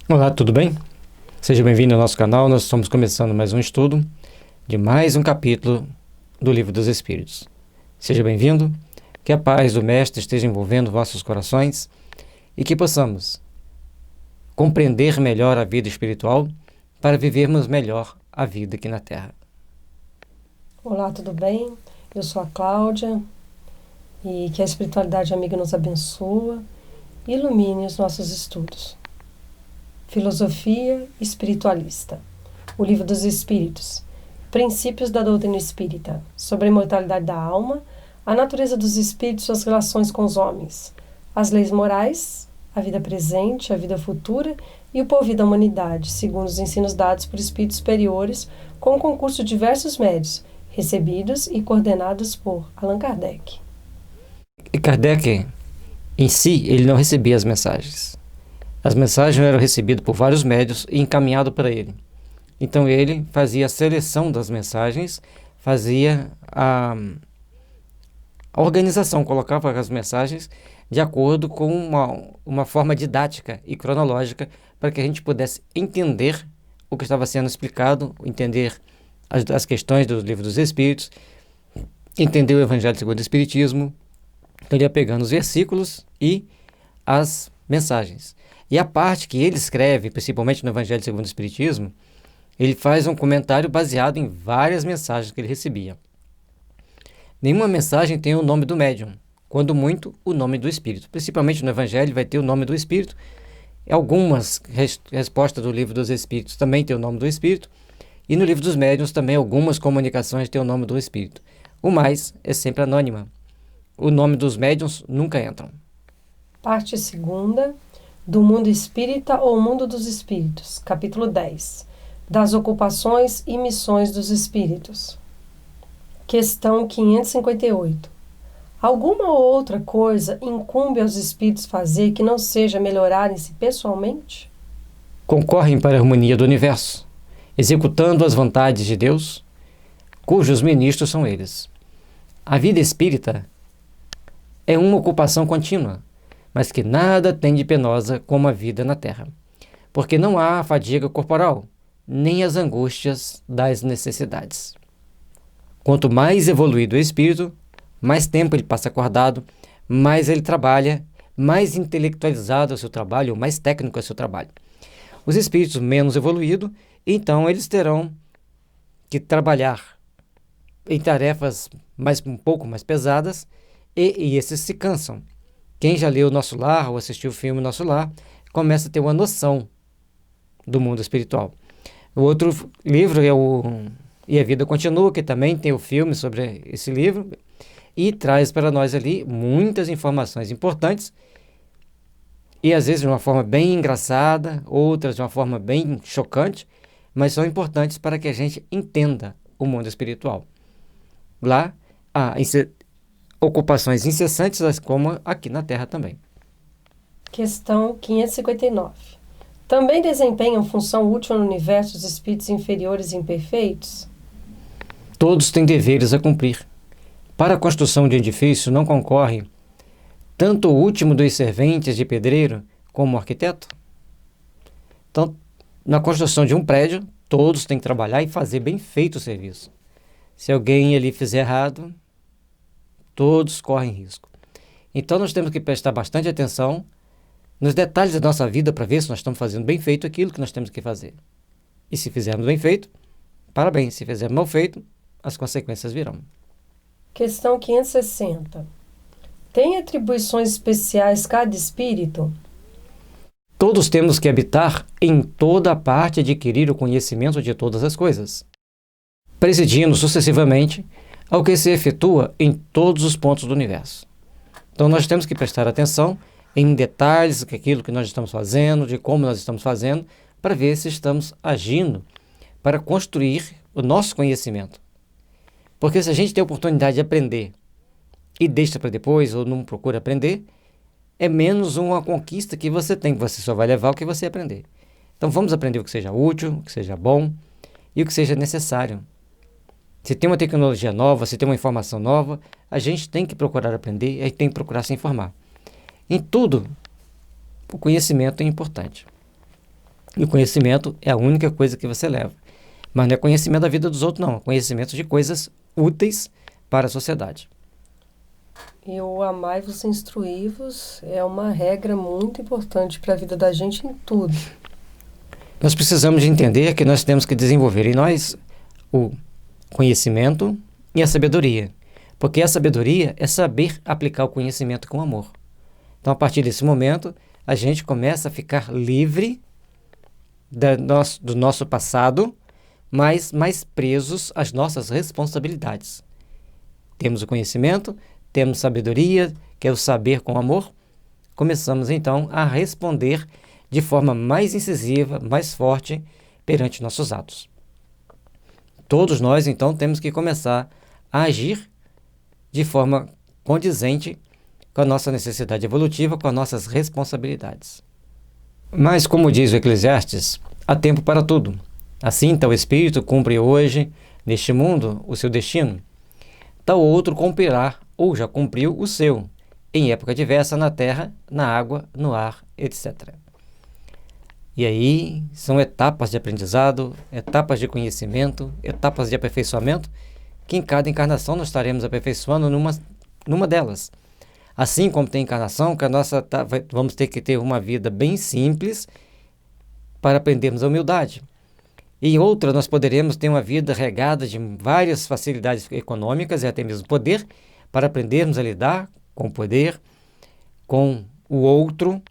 Olá, tudo bem? Seja bem-vindo ao nosso canal. Nós estamos começando mais um estudo de mais um capítulo do Livro dos Espíritos. Seja bem-vindo, que a paz do Mestre esteja envolvendo vossos corações e que possamos compreender melhor a vida espiritual para vivermos melhor a vida aqui na Terra. Olá, tudo bem? Eu sou a Cláudia e que a espiritualidade amiga nos abençoe e ilumine os nossos estudos. Filosofia espiritualista. O Livro dos Espíritos. Princípios da doutrina espírita. Sobre a imortalidade da alma, a natureza dos espíritos e suas relações com os homens. As leis morais, a vida presente, a vida futura e o porvir da humanidade, segundo os ensinos dados por espíritos superiores, com o concurso de diversos médios, recebidos e coordenados por Allan Kardec. E Kardec, em si, ele não recebia as mensagens. As mensagens eram recebidas por vários médios e encaminhadas para ele. Então ele fazia a seleção das mensagens, fazia a organização, colocava as mensagens de acordo com uma forma didática e cronológica para que a gente pudesse entender o que estava sendo explicado, entender as questões do Livro dos Espíritos, entender o Evangelho segundo o Espiritismo. Então ele ia pegando os versículos e as mensagens. E a parte que ele escreve, principalmente no Evangelho segundo o Espiritismo, ele faz um comentário baseado em várias mensagens que ele recebia. Nenhuma mensagem tem o nome do médium, quando muito o nome do Espírito. Principalmente no Evangelho vai ter o nome do Espírito. Algumas respostas do Livro dos Espíritos também tem o nome do Espírito. E no Livro dos Médiuns também algumas comunicações têm o nome do Espírito. O mais é sempre anônima. O nome dos médiuns nunca entram. Parte 2ª, do Mundo Espírita ou Mundo dos Espíritos, capítulo 10, das ocupações e missões dos espíritos. Questão 558. Alguma outra coisa incumbe aos espíritos fazer que não seja melhorarem-se pessoalmente? Concorrem para a harmonia do universo, executando as vontades de Deus, cujos ministros são eles. A vida espírita é uma ocupação contínua, mas que nada tem de penosa como a vida na Terra, porque não há a fadiga corporal, nem as angústias das necessidades. Quanto mais evoluído o espírito, mais tempo ele passa acordado, mais ele trabalha, mais intelectualizado é o seu trabalho, mais técnico é o seu trabalho. Os espíritos menos evoluídos, então eles terão que trabalhar em tarefas um pouco mais pesadas e esses se cansam. Quem já leu Nosso Lar ou assistiu o filme Nosso Lar, começa a ter uma noção do mundo espiritual. O outro livro é o E a Vida Continua, que também tem o filme sobre esse livro, e traz para nós ali muitas informações importantes, e às vezes de uma forma bem engraçada, outras de uma forma bem chocante, mas são importantes para que a gente entenda o mundo espiritual. Lá há ocupações incessantes, como aqui na Terra também. Questão 559. Também desempenham função útil no universo os espíritos inferiores e imperfeitos? Todos têm deveres a cumprir. Para a construção de edifício não concorre tanto o último dos serventes de pedreiro como o arquiteto? Então, na construção de um prédio, todos têm que trabalhar e fazer bem feito o serviço. Se alguém ali fizer errado, todos correm risco. Então nós temos que prestar bastante atenção nos detalhes da nossa vida para ver se nós estamos fazendo bem feito aquilo que nós temos que fazer. E se fizermos bem feito, parabéns. Se fizermos mal feito, as consequências virão. Questão 560. Tem atribuições especiais cada espírito? Todos temos que habitar em toda a parte e adquirir o conhecimento de todas as coisas, presidindo sucessivamente ao que se efetua em todos os pontos do universo. Então nós temos que prestar atenção em detalhes daquilo que nós estamos fazendo, de como nós estamos fazendo, para ver se estamos agindo para construir o nosso conhecimento. Porque se a gente tem a oportunidade de aprender e deixa para depois ou não procura aprender, é menos uma conquista que você tem, você só vai levar o que você aprender. Então vamos aprender o que seja útil, o que seja bom e o que seja necessário. Se tem uma tecnologia nova, se tem uma informação nova, a gente tem que procurar aprender, a gente tem que procurar se informar. Em tudo, o conhecimento é importante. E o conhecimento é a única coisa que você leva. Mas não é conhecimento da vida dos outros, não. É conhecimento de coisas úteis para a sociedade. E o amai-vos e instruí-vos é uma regra muito importante para a vida da gente em tudo. Nós precisamos de entender que nós temos que desenvolver em nós o conhecimento e a sabedoria. Porque a sabedoria é saber aplicar o conhecimento com amor. Então, a partir desse momento, a gente começa a ficar livre do nosso passado, mas mais presos às nossas responsabilidades. Temos o conhecimento, temos sabedoria, que é o saber com amor. Começamos, então, a responder de forma mais incisiva, mais forte, perante nossos atos. Todos nós, então, temos que começar a agir de forma condizente com a nossa necessidade evolutiva, com as nossas responsabilidades. Mas, como diz o Eclesiastes, há tempo para tudo. Assim, tal espírito cumpre hoje, neste mundo, o seu destino. Tal outro cumprirá, ou já cumpriu, o seu, em época diversa, na terra, na água, no ar, etc. E aí, são etapas de aprendizado, etapas de conhecimento, etapas de aperfeiçoamento, que em cada encarnação nós estaremos aperfeiçoando numa delas. Assim como tem encarnação, que vamos ter que ter uma vida bem simples para aprendermos a humildade. E em outra, nós poderemos ter uma vida regada de várias facilidades econômicas e até mesmo poder, para aprendermos a lidar com o poder, com o outro,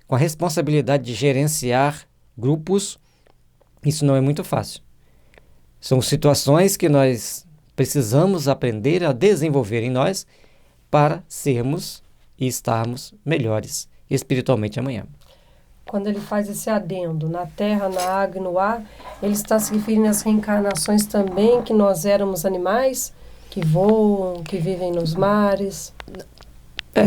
com a responsabilidade de gerenciar grupos. Isso não é muito fácil. São situações que nós precisamos aprender a desenvolver em nós para sermos e estarmos melhores espiritualmente amanhã. Quando ele faz esse adendo na terra, na água e no ar, ele está se referindo às reencarnações também, que nós éramos animais que voam, que vivem nos mares.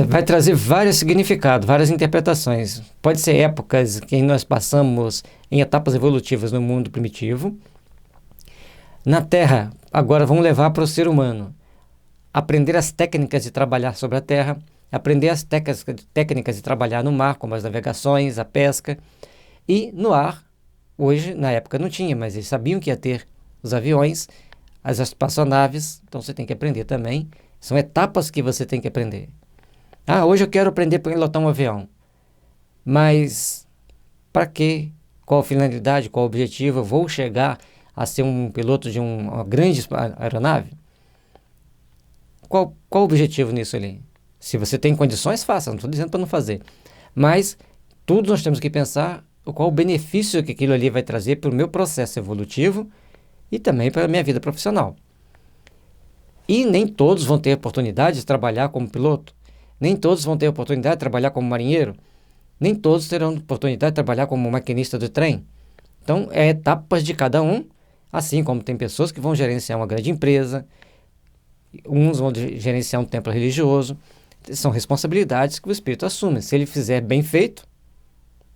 Vai trazer vários significados, várias interpretações. Pode ser épocas em que nós passamos em etapas evolutivas no mundo primitivo. Na Terra, agora vamos levar para o ser humano. Aprender as técnicas de trabalhar sobre a Terra, aprender as técnicas de trabalhar no mar, como as navegações, a pesca. E no ar, hoje, na época não tinha, mas eles sabiam que ia ter os aviões, as espaçonaves, então você tem que aprender também. São etapas que você tem que aprender. Hoje eu quero aprender a pilotar um avião. Mas para quê? Qual a finalidade? Qual o objetivo? Eu vou chegar a ser um piloto de uma grande aeronave? Qual o objetivo nisso ali? Se você tem condições, faça. Não estou dizendo para não fazer. Mas tudo nós temos que pensar qual o benefício que aquilo ali vai trazer para o meu processo evolutivo e também para a minha vida profissional. E nem todos vão ter oportunidade de trabalhar como piloto. Nem todos vão ter oportunidade de trabalhar como marinheiro. Nem todos terão oportunidade de trabalhar como maquinista do trem. Então, é etapas de cada um, assim como tem pessoas que vão gerenciar uma grande empresa, uns vão gerenciar um templo religioso. São responsabilidades que o espírito assume. Se ele fizer bem feito,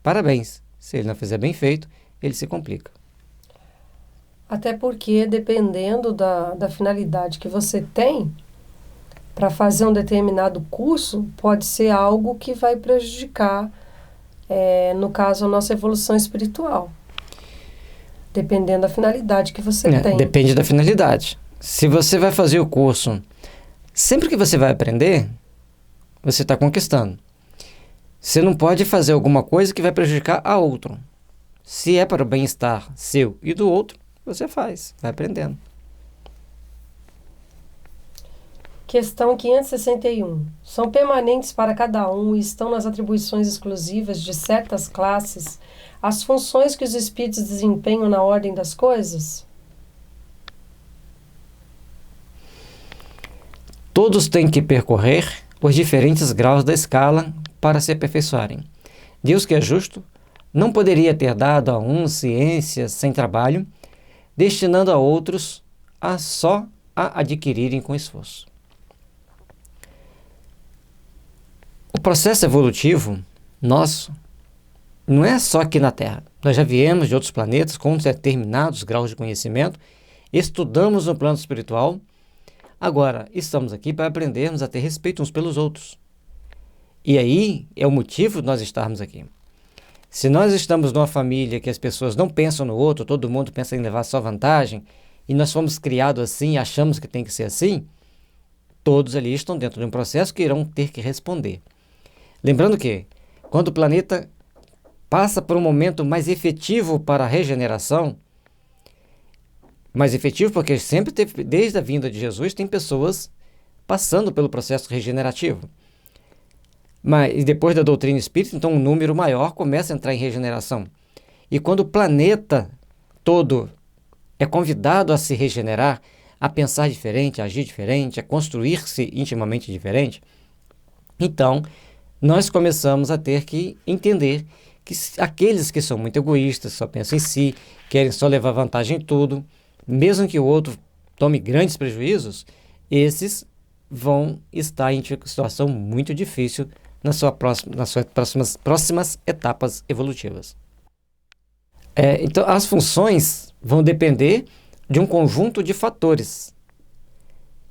parabéns. Se ele não fizer bem feito, ele se complica. Até porque, dependendo da finalidade que você tem, para fazer um determinado curso, pode ser algo que vai prejudicar, no caso, a nossa evolução espiritual. Dependendo da finalidade que você tem. Depende da finalidade. Se você vai fazer o curso, sempre que você vai aprender, você está conquistando. Você não pode fazer alguma coisa que vai prejudicar a outro. Se é para o bem-estar seu e do outro, você faz, vai aprendendo. Questão 561. São permanentes para cada um e estão nas atribuições exclusivas de certas classes as funções que os espíritos desempenham na ordem das coisas? Todos têm que percorrer os diferentes graus da escala para se aperfeiçoarem. Deus, que é justo, não poderia ter dado a uns ciência sem trabalho, destinando a outros só a adquirirem com esforço. O processo evolutivo nosso não é só aqui na Terra. Nós já viemos de outros planetas com determinados graus de conhecimento, estudamos no plano espiritual. Agora, estamos aqui para aprendermos a ter respeito uns pelos outros. E aí é o motivo de nós estarmos aqui. Se nós estamos numa família que as pessoas não pensam no outro, todo mundo pensa em levar só vantagem, e nós fomos criados assim, achamos que tem que ser assim, todos ali estão dentro de um processo que irão ter que responder. Lembrando que, quando o planeta passa por um momento mais efetivo para a regeneração, mais efetivo porque sempre teve, desde a vinda de Jesus, tem pessoas passando pelo processo regenerativo. Mas depois da doutrina espírita, então um número maior começa a entrar em regeneração. E quando o planeta todo é convidado a se regenerar, a pensar diferente, a agir diferente, a construir-se intimamente diferente, então nós começamos a ter que entender que aqueles que são muito egoístas, só pensam em si, querem só levar vantagem em tudo, mesmo que o outro tome grandes prejuízos, esses vão estar em situação muito difícil nas suas próximas etapas evolutivas. Então, as funções vão depender de um conjunto de fatores.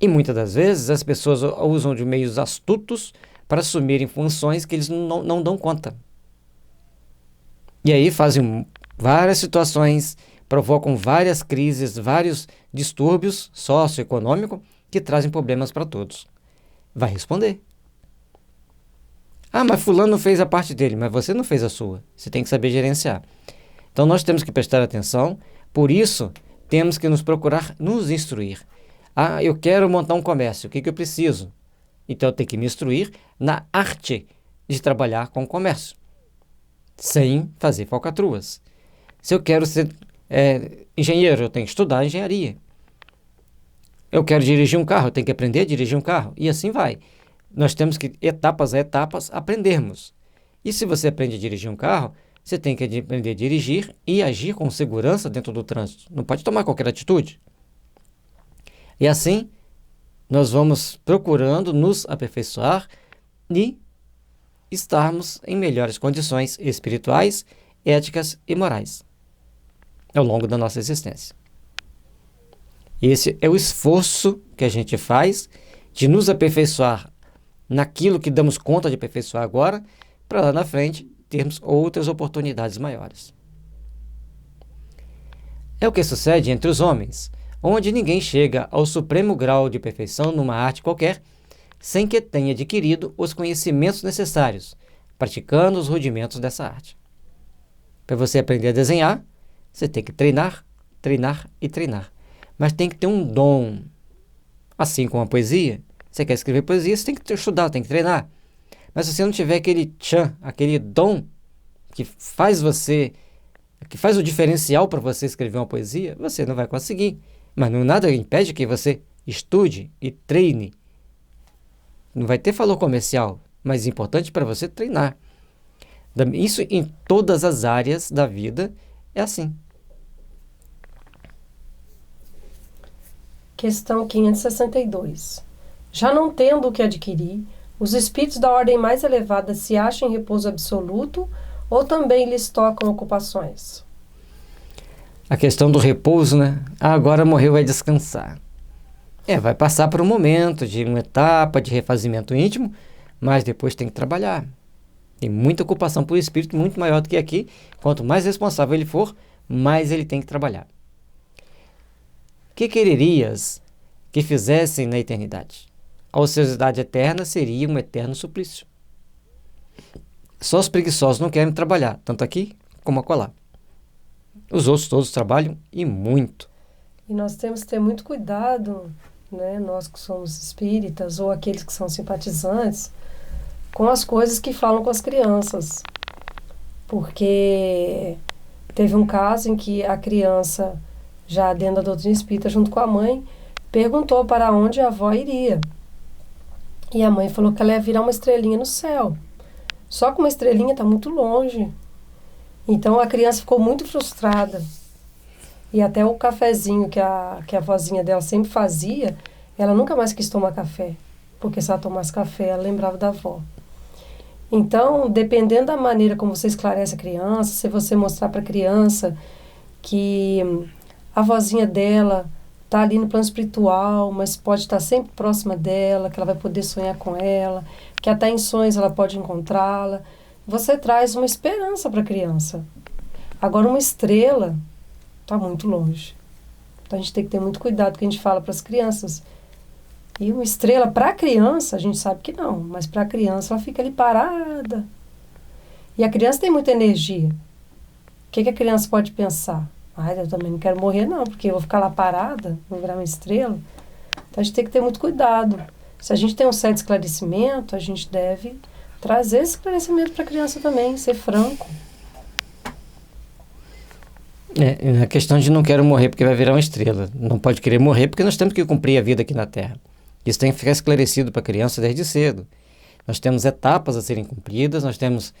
E muitas das vezes as pessoas usam de meios astutos para assumirem funções que eles não dão conta. E aí fazem várias situações, provocam várias crises, vários distúrbios socioeconômicos que trazem problemas para todos. Vai responder. Ah, mas fulano fez a parte dele, mas você não fez a sua. Você tem que saber gerenciar. Então nós temos que prestar atenção, por isso temos que nos procurar nos instruir. Ah, eu quero montar um comércio, o que eu preciso? Então eu tenho que me instruir na arte de trabalhar com o comércio, sem fazer falcatruas. Se eu quero ser engenheiro, eu tenho que estudar engenharia. Eu quero dirigir um carro, eu tenho que aprender a dirigir um carro. E assim vai. Nós temos que, etapas a etapas, aprendermos. E se você aprende a dirigir um carro, você tem que aprender a dirigir e agir com segurança dentro do trânsito. Não pode tomar qualquer atitude. E assim, nós vamos procurando nos aperfeiçoar e estarmos em melhores condições espirituais, éticas e morais ao longo da nossa existência. Esse é o esforço que a gente faz de nos aperfeiçoar naquilo que damos conta de aperfeiçoar agora, para lá na frente termos outras oportunidades maiores. É o que sucede entre os homens, onde ninguém chega ao supremo grau de perfeição numa arte qualquer, sem que tenha adquirido os conhecimentos necessários, praticando os rudimentos dessa arte. Para você aprender a desenhar, você tem que treinar, treinar e treinar. Mas tem que ter um dom. Assim como a poesia, você quer escrever poesia, você tem que estudar, tem que treinar. Mas se você não tiver aquele tchan, aquele dom que faz o diferencial para você escrever uma poesia, você não vai conseguir. Mas nada impede que você estude e treine. Não vai ter valor comercial, mas é importante para você treinar. Isso em todas as áreas da vida é assim. Questão 562. Já não tendo o que adquirir, os espíritos da ordem mais elevada se acham em repouso absoluto ou também lhes tocam ocupações? A questão do repouso, né? Agora morreu, vai descansar. Vai passar por um momento de uma etapa de refazimento íntimo, mas depois tem que trabalhar. Tem muita ocupação por espírito, muito maior do que aqui. Quanto mais responsável ele for, mais ele tem que trabalhar. Que quererias que fizessem na eternidade? A ociosidade eterna seria um eterno suplício. Só os preguiçosos não querem trabalhar, tanto aqui como acolá. Os outros todos trabalham e muito. E nós temos que ter muito cuidado, né, nós que somos espíritas ou aqueles que são simpatizantes, com as coisas que falam com as crianças. Porque teve um caso em que a criança, já dentro da doutrina espírita, junto com a mãe, perguntou para onde a avó iria. E a mãe falou que ela ia virar uma estrelinha no céu. Só que uma estrelinha está muito longe. Então a criança ficou muito frustrada. E até o cafezinho que a vozinha dela sempre fazia, ela nunca mais quis tomar café. Porque se ela tomasse café, ela lembrava da avó. Então, dependendo da maneira como você esclarece a criança, se você mostrar para a criança que a vozinha dela está ali no plano espiritual, mas pode estar sempre próxima dela, que ela vai poder sonhar com ela, que até em sonhos ela pode encontrá-la. você traz uma esperança para a criança. Agora, uma estrela está muito longe. Então, a gente tem que ter muito cuidado com o que a gente fala para as crianças. E uma estrela, para a criança, a gente sabe que não, mas para a criança, ela fica ali parada. E a criança tem muita energia. O que a criança pode pensar? Eu também não quero morrer, não, porque eu vou ficar lá parada, vou virar uma estrela. Então, a gente tem que ter muito cuidado. Se a gente tem um certo esclarecimento, a gente deve trazer esse esclarecimento para a criança também, ser franco. A questão de não quero morrer porque vai virar uma estrela. Não pode querer morrer porque nós temos que cumprir a vida aqui na Terra. Isso tem que ficar esclarecido para a criança desde cedo. Nós temos etapas a serem cumpridas, nós temos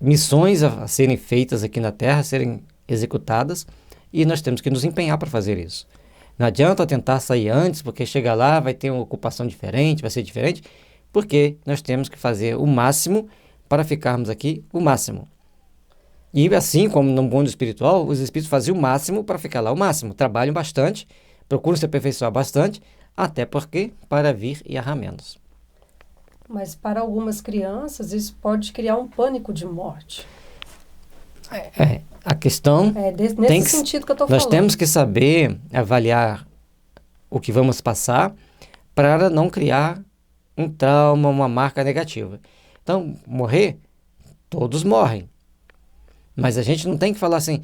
missões a serem feitas aqui na Terra, a serem executadas, e nós temos que nos empenhar para fazer isso. Não adianta tentar sair antes, porque chegar lá vai ter uma ocupação diferente, vai ser diferente, porque nós temos que fazer o máximo para ficarmos aqui o máximo. E assim como no mundo espiritual, os espíritos faziam o máximo para ficar lá o máximo. Trabalham bastante, procuram se aperfeiçoar bastante, até porque para vir e errar menos. Mas para algumas crianças isso pode criar um pânico de morte. A questão... nesse sentido que eu estou falando. Nós temos que saber avaliar o que vamos passar para não criar um trauma, uma marca negativa. Então, morrer, todos morrem. Mas a gente não tem que falar assim,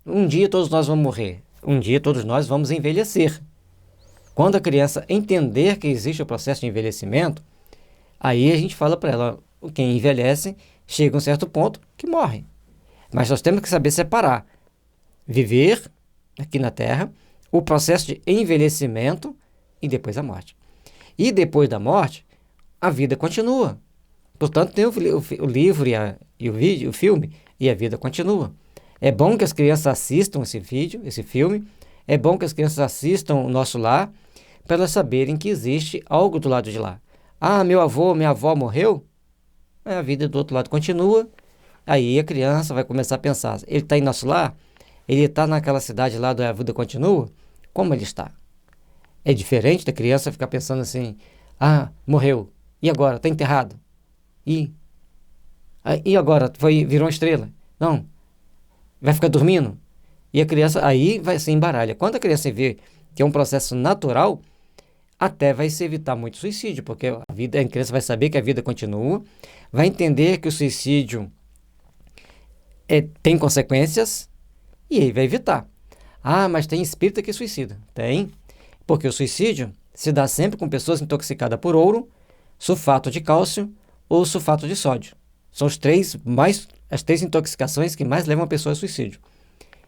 um dia todos nós vamos morrer. Um dia todos nós vamos envelhecer. Quando a criança entender que existe o processo de envelhecimento, aí a gente fala para ela, quem envelhece chega a um certo ponto que morre. Mas nós temos que saber separar, viver aqui na Terra, o processo de envelhecimento e depois a morte. E depois da morte, a vida continua. Portanto, tem o livro e o vídeo, o filme, e a vida continua. É bom que as crianças assistam esse vídeo, esse filme. É bom que as crianças assistam o Nosso Lar, para elas saberem que existe algo do lado de lá. Meu avô, minha avó morreu? A vida do outro lado continua. Aí a criança vai começar a pensar, ele está em Nosso Lar? Ele está naquela cidade lá da vida continua? Como ele está? É diferente da criança ficar pensando assim, morreu. E agora? Está enterrado? E agora? Virou uma estrela? Não. Vai ficar dormindo? E a criança aí vai se embaralha. Quando a criança vê que é um processo natural, até vai se evitar muito suicídio, porque a criança vai saber que a vida continua, vai entender que o suicídio tem consequências, e aí vai evitar. Mas tem espírita que suicida. Tem, porque o suicídio se dá sempre com pessoas intoxicadas por ouro, sulfato de cálcio ou sulfato de sódio. São as três intoxicações que mais levam a pessoa ao suicídio.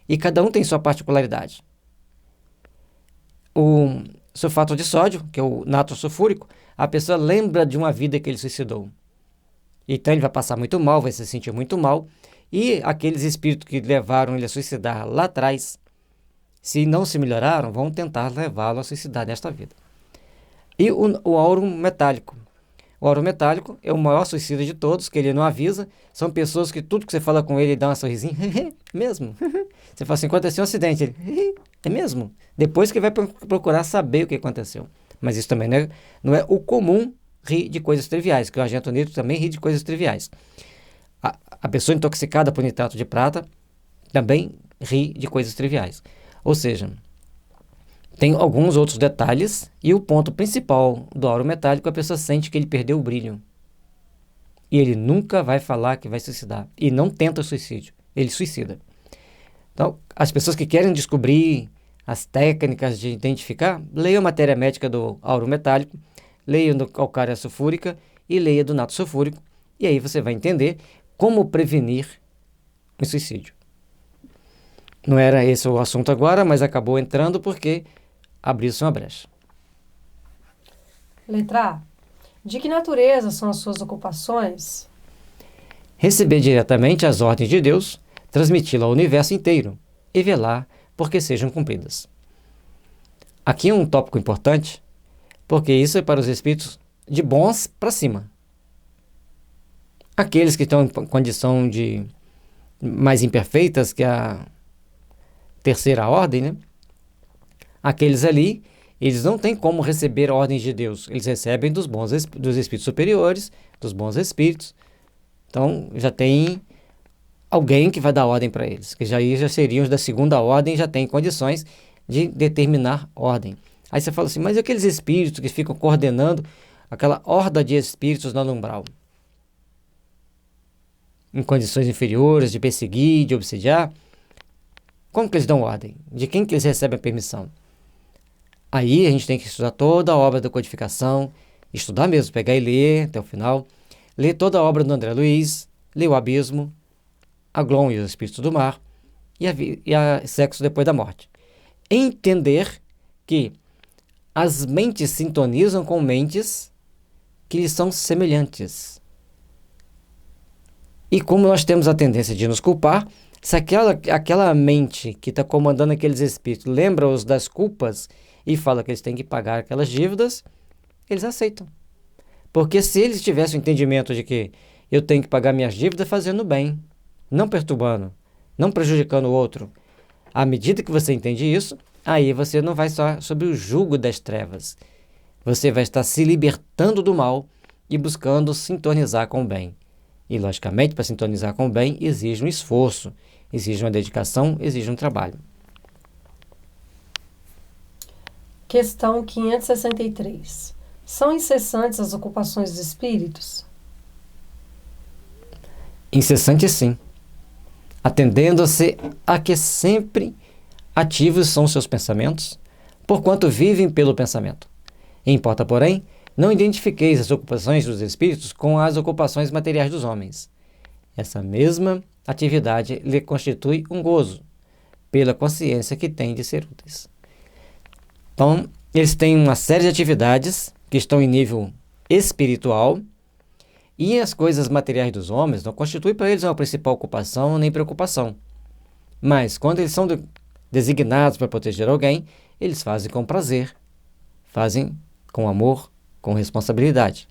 E cada um tem sua particularidade. O sulfato de sódio, que é o natro sulfúrico, a pessoa lembra de uma vida que ele suicidou. Então ele vai passar muito mal, vai se sentir muito mal. E aqueles espíritos que levaram ele a suicidar lá atrás, se não se melhoraram, vão tentar levá-lo a suicidar nesta vida. E o auro metálico. O auro metálico é o maior suicida de todos, que ele não avisa. São pessoas que tudo que você fala com ele dá uma sorrisinha. Mesmo? Você fala assim, aconteceu um acidente. Ele, é mesmo? Depois que vai procurar saber o que aconteceu. Mas isso também não é o comum rir de coisas triviais, que o Argento Negro também ri de coisas triviais. A pessoa intoxicada por nitrato de prata também ri de coisas triviais. Ou seja, tem alguns outros detalhes e o ponto principal do auro metálico, a pessoa sente que ele perdeu o brilho. E ele nunca vai falar que vai suicidar. E não tenta suicídio, ele suicida. Então, as pessoas que querem descobrir as técnicas de identificar, leiam a matéria médica do auro metálico, leiam do calcária sulfúrica e leiam do natro sulfúrico. E aí você vai entender como prevenir o suicídio. Não era esse o assunto agora, mas acabou entrando porque abriu-se uma brecha. Letra A. De que natureza são as suas ocupações? Receber diretamente as ordens de Deus, transmiti-la ao universo inteiro e velar porque sejam cumpridas. Aqui é um tópico importante, porque isso é para os espíritos de bons para cima. Aqueles que estão em condição de mais imperfeitas, que é a terceira ordem, né? Aqueles ali, eles não têm como receber ordens de Deus. Eles recebem dos espíritos superiores, dos bons espíritos, Então, já tem alguém que vai dar ordem para eles, que já seriam os da segunda ordem, já tem condições de determinar ordem. Aí você fala assim, mas e aqueles espíritos que ficam coordenando aquela horda de espíritos no umbral? Em condições inferiores, de perseguir, de obsidiar, como que eles dão ordem? De quem que eles recebem a permissão? Aí a gente tem que estudar toda a obra da codificação, estudar mesmo, pegar e ler até o final, ler toda a obra do André Luiz, ler o Abismo, Aglon e os Espíritos do Mar e a Sexo Depois da Morte. Entender que as mentes sintonizam com mentes que lhes são semelhantes. E como nós temos a tendência de nos culpar, se aquela mente que está comandando aqueles espíritos lembra-os das culpas e fala que eles têm que pagar aquelas dívidas, eles aceitam. Porque se eles tivessem o entendimento de que eu tenho que pagar minhas dívidas fazendo bem, não perturbando, não prejudicando o outro, à medida que você entende isso, aí você não vai estar sob o jugo das trevas. Você vai estar se libertando do mal e buscando sintonizar com o bem. E, logicamente, para sintonizar com o bem, exige um esforço, exige uma dedicação, exige um trabalho. Questão 563. São incessantes as ocupações dos espíritos? Incessante, sim. Atendendo-se a que sempre ativos são seus pensamentos, porquanto vivem pelo pensamento. Importa, porém, não identifiqueis as ocupações dos espíritos com as ocupações materiais dos homens. Essa mesma atividade lhe constitui um gozo, pela consciência que têm de ser úteis. Então, eles têm uma série de atividades que estão em nível espiritual e as coisas materiais dos homens não constituem para eles uma principal ocupação nem preocupação. Mas, quando eles são designados para proteger alguém, eles fazem com prazer, fazem com amor, com responsabilidade.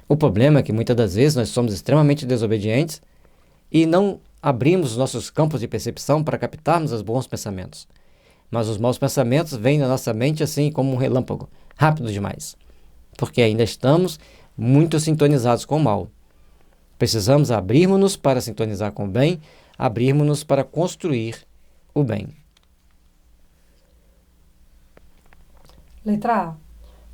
O problema é que muitas das vezes nós somos extremamente desobedientes e não abrimos os nossos campos de percepção para captarmos os bons pensamentos. Mas os maus pensamentos vêm na nossa mente assim como um relâmpago, rápido demais, porque ainda estamos muito sintonizados com o mal. Precisamos abrirmos-nos para sintonizar com o bem, abrirmos-nos para construir o bem. Letra A.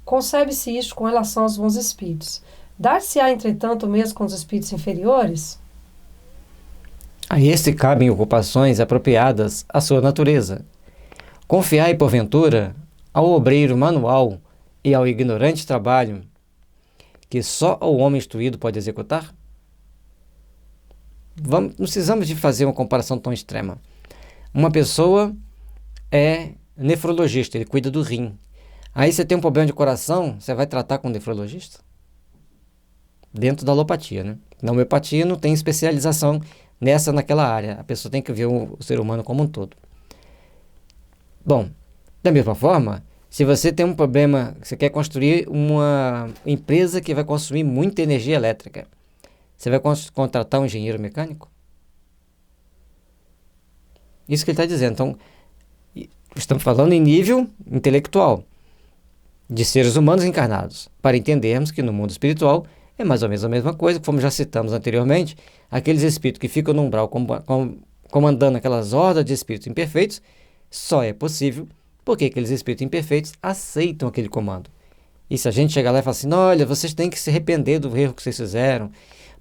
Concebe-se isto com relação aos bons espíritos. Dar-se-á, entretanto, o mesmo com os espíritos inferiores? A este cabem ocupações apropriadas à sua natureza. Confiai, porventura, ao obreiro manual e ao ignorante trabalho que só o homem instruído pode executar? Não precisamos de fazer uma comparação tão extrema. Uma pessoa é nefrologista, ele cuida do rim. Aí você tem um problema de coração, você vai tratar com um nefrologista? Dentro da alopatia, né? Na homeopatia não tem especialização naquela área. A pessoa tem que ver o ser humano como um todo. Bom, da mesma forma, se você tem um problema, você quer construir uma empresa que vai consumir muita energia elétrica, você vai contratar um engenheiro mecânico? Isso que ele está dizendo. Então, estamos falando em nível intelectual, de seres humanos encarnados, para entendermos que no mundo espiritual é mais ou menos a mesma coisa, como já citamos anteriormente, aqueles espíritos que ficam no umbral comandando aquelas hordas de espíritos imperfeitos, só é possível porque aqueles espíritos imperfeitos aceitam aquele comando. E se a gente chegar lá e falar assim, olha, vocês têm que se arrepender do erro que vocês fizeram,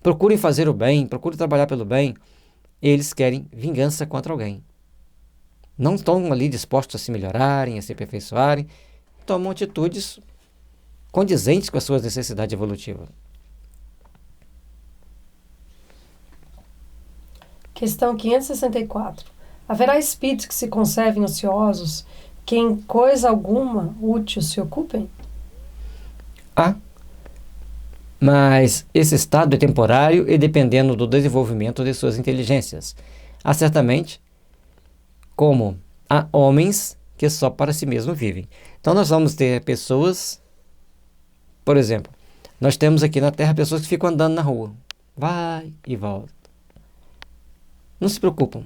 procurem fazer o bem, procurem trabalhar pelo bem, eles querem vingança contra alguém. Não estão ali dispostos a se melhorarem, a se aperfeiçoarem, tomam atitudes condizentes com as suas necessidades evolutivas. Questão 564. Haverá espíritos que se conservem ociosos, que em coisa alguma útil se ocupem? Mas esse estado é temporário e dependendo do desenvolvimento de suas inteligências. Há certamente como há homens que só para si mesmo vivem. Então nós vamos ter pessoas, por exemplo, nós temos aqui na Terra pessoas que ficam andando na rua, vai e volta. Não se preocupam.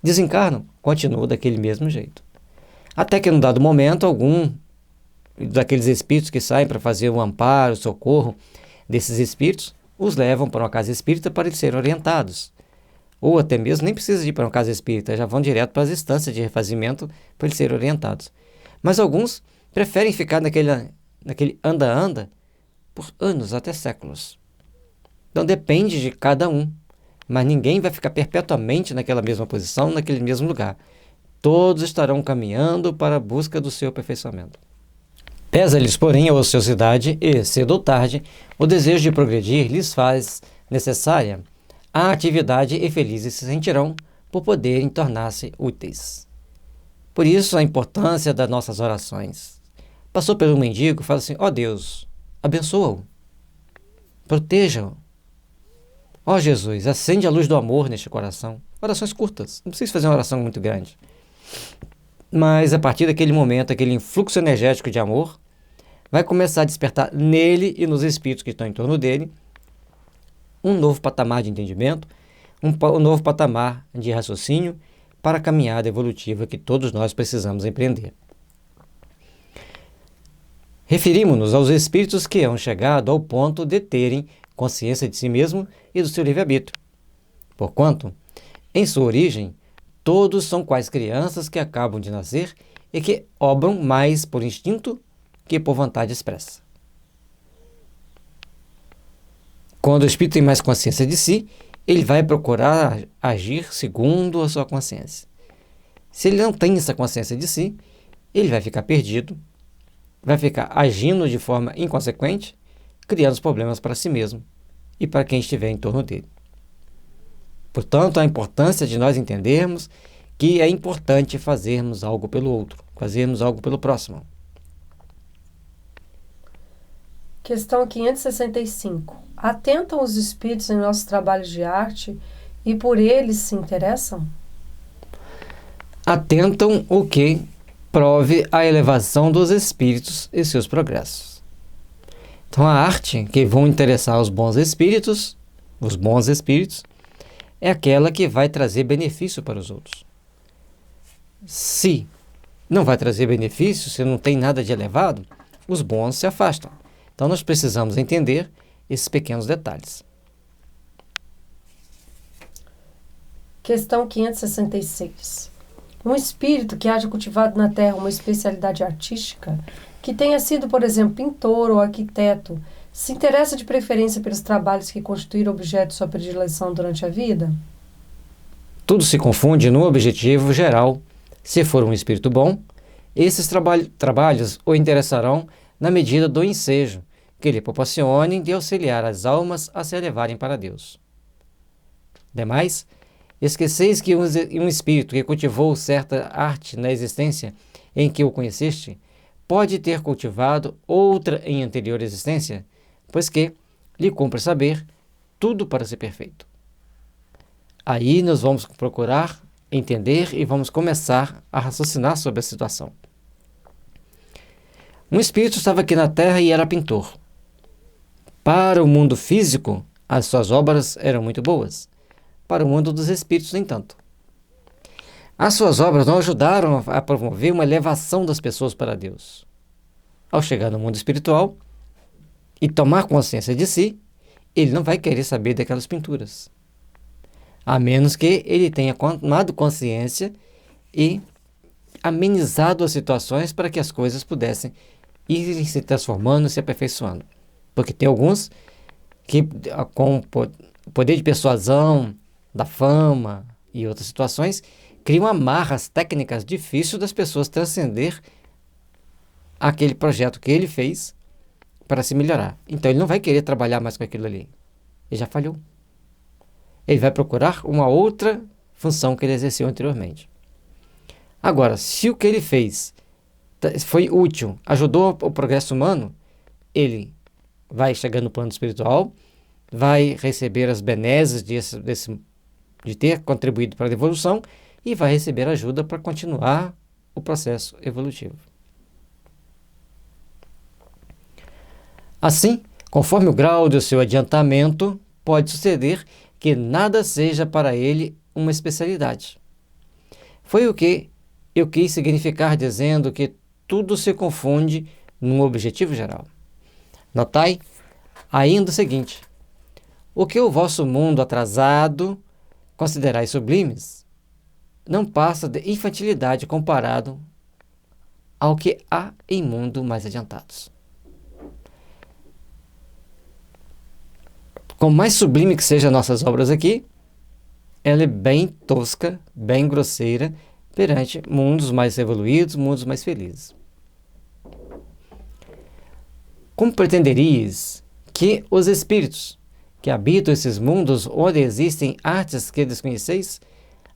Desencarnam, continuam daquele mesmo jeito. Até que num dado momento, algum daqueles espíritos que saem para fazer o amparo, o socorro desses espíritos, os levam para uma casa espírita para eles serem orientados. Ou até mesmo nem precisa de ir para uma casa espírita, já vão direto para as instâncias de refazimento para eles serem orientados. Mas alguns preferem ficar naquele anda-anda por anos, até séculos. Então depende de cada um, mas ninguém vai ficar perpetuamente naquela mesma posição, naquele mesmo lugar. Todos estarão caminhando para a busca do seu aperfeiçoamento. Pesa-lhes, porém, a ociosidade e, cedo ou tarde, o desejo de progredir lhes faz necessária a atividade e felizes se sentirão por poderem tornar-se úteis. Por isso, a importância das nossas orações. Passou pelo mendigo e fala assim: ó Deus, abençoa-o, proteja-o. Ó Jesus, acende a luz do amor neste coração. Orações curtas, não precisa fazer uma oração muito grande. Mas a partir daquele momento, aquele influxo energético de amor vai começar a despertar nele e nos espíritos que estão em torno dele um novo patamar de entendimento, um novo patamar de raciocínio para a caminhada evolutiva que todos nós precisamos empreender. Referimos-nos aos espíritos que hão chegado ao ponto de terem consciência de si mesmo e do seu livre-arbítrio. Porquanto, em sua origem, todos são quais crianças que acabam de nascer e que obram mais por instinto que por vontade expressa. Quando o espírito tem mais consciência de si, ele vai procurar agir segundo a sua consciência. Se ele não tem essa consciência de si, ele vai ficar perdido, vai ficar agindo de forma inconsequente, criando problemas para si mesmo e para quem estiver em torno dele. Portanto, a importância de nós entendermos que é importante fazermos algo pelo outro, fazermos algo pelo próximo. Questão 565. Atentam os espíritos em nossos trabalhos de arte e por eles se interessam? Atentam o que prove a elevação dos espíritos e seus progressos. Então, a arte que vão interessar os bons espíritos, é aquela que vai trazer benefício para os outros. Se não vai trazer benefício, se não tem nada de elevado, os bons se afastam. Então, nós precisamos entender esses pequenos detalhes. Questão 566. Um espírito que haja cultivado na Terra uma especialidade artística, que tenha sido, por exemplo, pintor ou arquiteto, se interessa de preferência pelos trabalhos que constituíram objeto de sua predileção durante a vida? Tudo se confunde no objetivo geral. Se for um espírito bom, esses trabalhos o interessarão na medida do ensejo que lhe proporcionem de auxiliar as almas a se elevarem para Deus. Demais, esqueceis que um espírito que cultivou certa arte na existência em que o conheceste, pode ter cultivado outra em anterior existência, pois que lhe cumpre saber tudo para ser perfeito. Aí nós vamos procurar entender e vamos começar a raciocinar sobre a situação. Um espírito estava aqui na Terra e era pintor. Para o mundo físico, as suas obras eram muito boas. Para o mundo dos espíritos, nem tanto. As suas obras não ajudaram a promover uma elevação das pessoas para Deus. Ao chegar no mundo espiritual e tomar consciência de si, ele não vai querer saber daquelas pinturas. A menos que ele tenha tomado consciência e amenizado as situações para que as coisas pudessem ir se transformando, se aperfeiçoando. Porque tem alguns que, com o poder de persuasão, da fama e outras situações, criam amarras técnicas difíceis das pessoas transcender aquele projeto que ele fez para se melhorar. Então ele não vai querer trabalhar mais com aquilo ali. Ele já falhou. Ele vai procurar uma outra função que ele exerceu anteriormente. Agora, se o que ele fez foi útil, ajudou o progresso humano, ele vai chegar no plano espiritual, vai receber as benesses de ter contribuído para a evolução e vai receber ajuda para continuar o processo evolutivo. Assim, conforme o grau do seu adiantamento, pode suceder que nada seja para ele uma especialidade. Foi o que eu quis significar dizendo que tudo se confunde num objetivo geral. Notai ainda o seguinte: O que o vosso mundo atrasado considerais sublimes, não passa de infantilidade comparado ao que há em mundo mais adiantados. Com mais sublime que sejam nossas obras aqui, ela é bem tosca, bem grosseira, perante mundos mais evoluídos, mundos mais felizes. Como pretenderias que os espíritos que habitam esses mundos onde existem artes que desconheceis,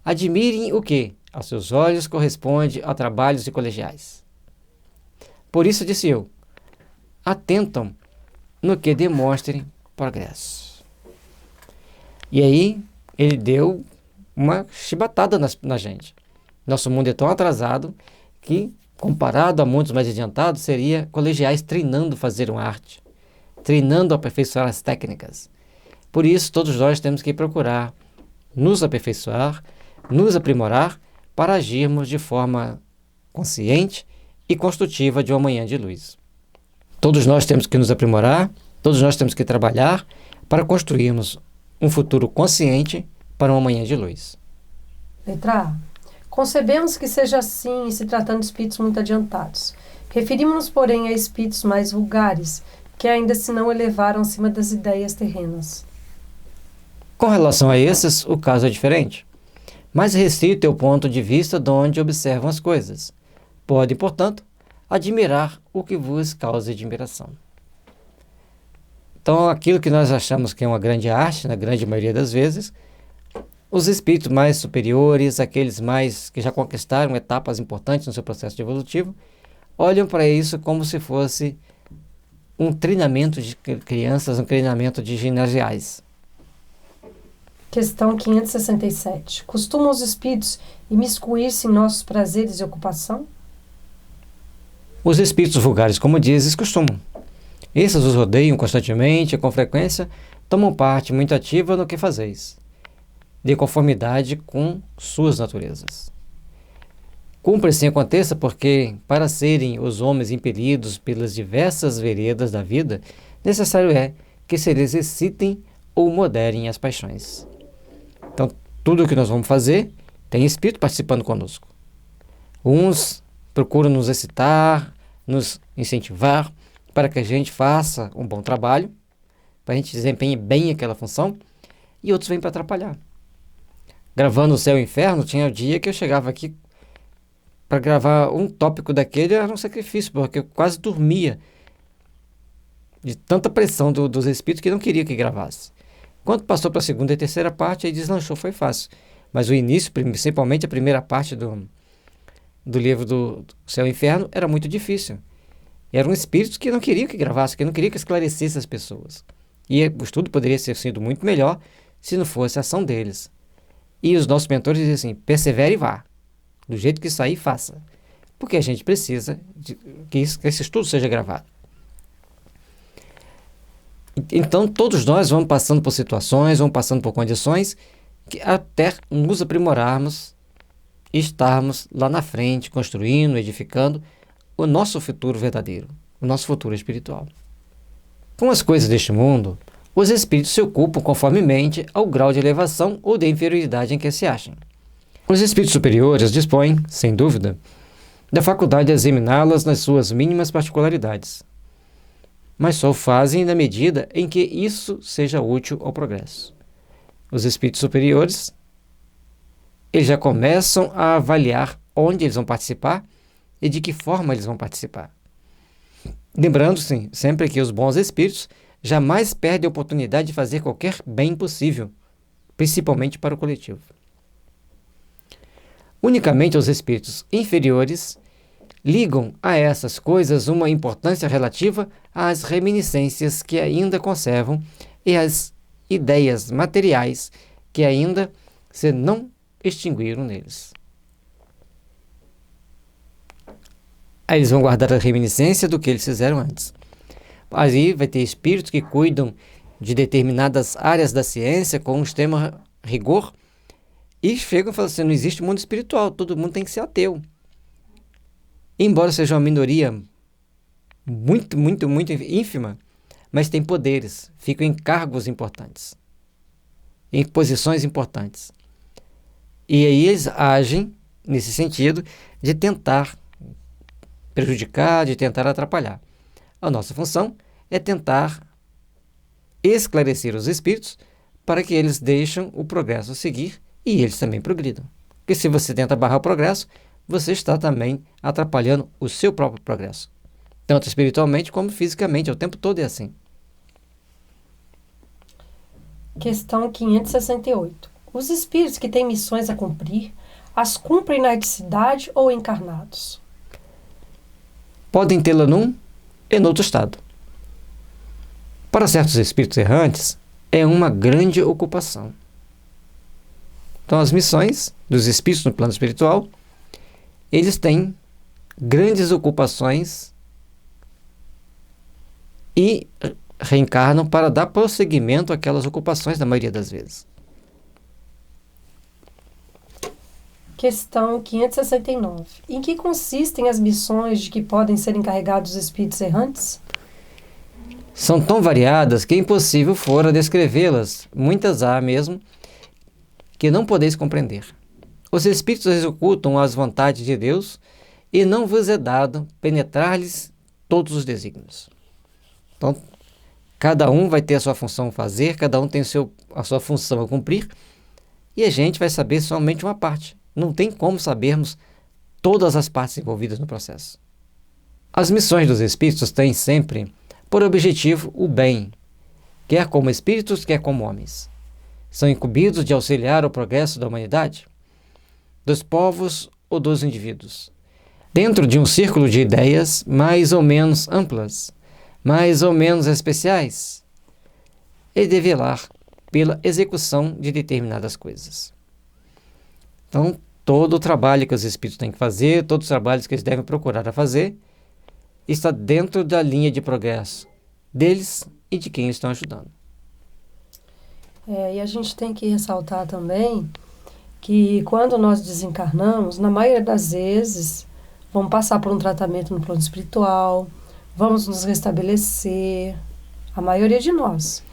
admirem o que, aos seus olhos, corresponde a trabalhos de colegiais? Por isso disse eu, atentam no que demonstrem progresso. E aí, ele deu uma chibatada na gente. Nosso mundo é tão atrasado que, comparado a mundos mais adiantados, seria colegiais treinando a fazer uma arte, treinando a aperfeiçoar as técnicas. Por isso, todos nós temos que procurar nos aperfeiçoar, nos aprimorar, para agirmos de forma consciente e construtiva de uma manhã de luz. Todos nós temos que nos aprimorar, todos nós temos que trabalhar para construirmos um futuro consciente para uma manhã de luz. Letra A. Concebemos que seja assim, se tratando de espíritos muito adiantados. Referimos-nos, porém, a espíritos mais vulgares, que ainda se não elevaram acima das ideias terrenas. Com relação a esses, o caso é diferente. Mais restrito é o ponto de vista de onde observam as coisas. Pode, portanto, admirar o que vos causa admiração. Então, aquilo que nós achamos que é uma grande arte, na grande maioria das vezes, os espíritos mais superiores, aqueles mais que já conquistaram etapas importantes no seu processo evolutivo, olham para isso como se fosse um treinamento de crianças, um treinamento de ginasiais. Questão 567. Costumam os espíritos imiscuir-se em nossos prazeres e ocupação? Os espíritos vulgares, como dizes, costumam. Esses os rodeiam constantemente e com frequência tomam parte muito ativa no que fazeis, de conformidade com suas naturezas. Cumpre assim aconteça porque, para serem os homens impelidos pelas diversas veredas da vida, necessário é que se lhes excitem ou moderem as paixões. Então, tudo o que nós vamos fazer tem espírito participando conosco. Uns procuram nos excitar, nos incentivar para que a gente faça um bom trabalho, para a gente desempenhe bem aquela função, e outros vêm para atrapalhar. Gravando o Céu e o Inferno, tinha o dia que eu chegava aqui para gravar um tópico daquele, era um sacrifício, porque eu quase dormia de tanta pressão dos espíritos que não queria que gravasse. Quando passou para a segunda e terceira parte, aí deslanchou, foi fácil. Mas o início, principalmente a primeira parte do livro do Céu e Inferno, era muito difícil. Eram espíritos que não queriam que gravasse, que não queriam que esclarecesse as pessoas. E o estudo poderia ter sido muito melhor se não fosse a ação deles. E os nossos mentores diziam assim, persevere e vá. Do jeito que sair, faça. Porque a gente precisa que esse estudo seja gravado. Então, todos nós vamos passando por situações, vamos passando por condições que até nos aprimorarmos e estarmos lá na frente, construindo, edificando o nosso futuro verdadeiro, o nosso futuro espiritual. Com as coisas deste mundo, os espíritos se ocupam conformemente ao grau de elevação ou de inferioridade em que se acham. Os espíritos superiores dispõem, sem dúvida, da faculdade de examiná-las nas suas mínimas particularidades, mas só o fazem na medida em que isso seja útil ao progresso. Os espíritos superiores, eles já começam a avaliar onde eles vão participar e de que forma eles vão participar. Lembrando-se sempre que os bons espíritos jamais perdem a oportunidade de fazer qualquer bem possível, principalmente para o coletivo. Unicamente os espíritos inferiores ligam a essas coisas uma importância relativa às reminiscências que ainda conservam e às ideias materiais que ainda se não extinguiram neles. Aí eles vão guardar a reminiscência do que eles fizeram antes. Aí vai ter espíritos que cuidam de determinadas áreas da ciência com um extremo rigor e chegam e falam assim, não existe mundo espiritual, todo mundo tem que ser ateu. Embora seja uma minoria muito ínfima, mas tem poderes, ficam em cargos importantes. em posições importantes. E aí eles agem nesse sentido de tentar prejudicar, de tentar atrapalhar. A nossa função é tentar esclarecer os espíritos para que eles deixem o progresso seguir e eles também progridam. Porque se você tenta barrar o progresso, você está também atrapalhando o seu próprio progresso. Tanto espiritualmente como fisicamente, o tempo todo é assim. Questão 568. Os espíritos que têm missões a cumprir, as cumprem na eticidade ou encarnados? Podem tê-la num e no outro estado. Para certos espíritos errantes, é uma grande ocupação. Então, as missões dos espíritos no plano espiritual, eles têm grandes ocupações e reencarnam para dar prosseguimento àquelas ocupações na maioria das vezes. Questão 569. Em que consistem as missões de que podem ser encarregados os espíritos errantes? São tão variadas que é impossível fora descrevê-las. Muitas há mesmo que não podeis compreender. Os espíritos executam as vontades de Deus e não vos é dado penetrar-lhes todos os desígnios. Então, cada um vai ter a sua função a fazer, cada um tem a sua função a cumprir, e a gente vai saber somente uma parte. Não tem como sabermos todas as partes envolvidas no processo. As missões dos espíritos têm sempre por objetivo o bem, quer como espíritos, quer como homens. São incumbidos de auxiliar o progresso da humanidade, dos povos ou dos indivíduos, dentro de um círculo de ideias mais ou menos amplas, mais ou menos especiais, e de velar pela execução de determinadas coisas. Então, todo o trabalho que os espíritos têm que fazer, todos os trabalhos que eles devem procurar a fazer, está dentro da linha de progresso deles e de quem eles estão ajudando. E a gente tem que ressaltar também que quando nós desencarnamos, na maioria das vezes, vamos passar por um tratamento no plano espiritual, vamos nos restabelecer, a maioria de nós.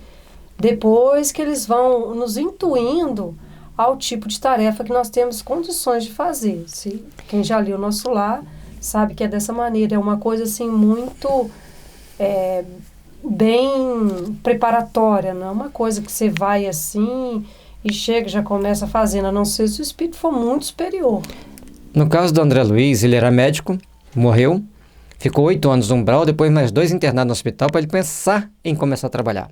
Depois que eles vão nos intuindo ao tipo de tarefa que nós temos condições de fazer. Quem já leu o Nosso Lar sabe que é dessa maneira, é uma coisa assim muito bem preparatória, não é uma coisa que você vai assim e chega e já começa fazendo, a não ser se o espírito for muito superior. No caso do André Luiz, ele era médico, morreu, ficou 8 anos no umbral, depois mais 2 internados no hospital para ele pensar em começar a trabalhar.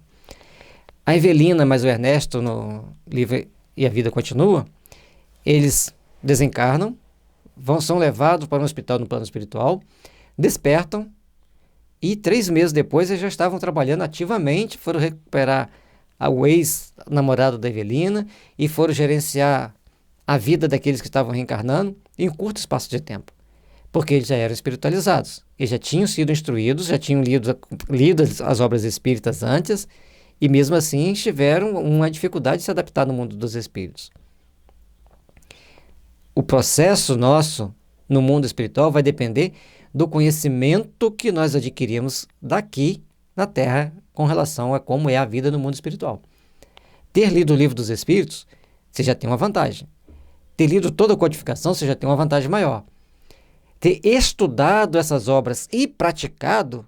A Evelina, mas o Ernesto, no livro E a Vida Continua, eles desencarnam, são levados para um hospital no plano espiritual, despertam e 3 meses depois eles já estavam trabalhando ativamente, foram recuperar o ex-namorado da Evelina e foram gerenciar a vida daqueles que estavam reencarnando em um curto espaço de tempo, porque eles já eram espiritualizados, eles já tinham sido instruídos, já tinham lido as obras espíritas antes e mesmo assim tiveram uma dificuldade de se adaptar no mundo dos espíritos. O processo nosso no mundo espiritual vai depender do conhecimento que nós adquirimos daqui na Terra com relação a como é a vida no mundo espiritual. Ter lido o Livro dos Espíritos, você já tem uma vantagem. Ter lido toda a codificação, você já tem uma vantagem maior. Ter estudado essas obras e praticado,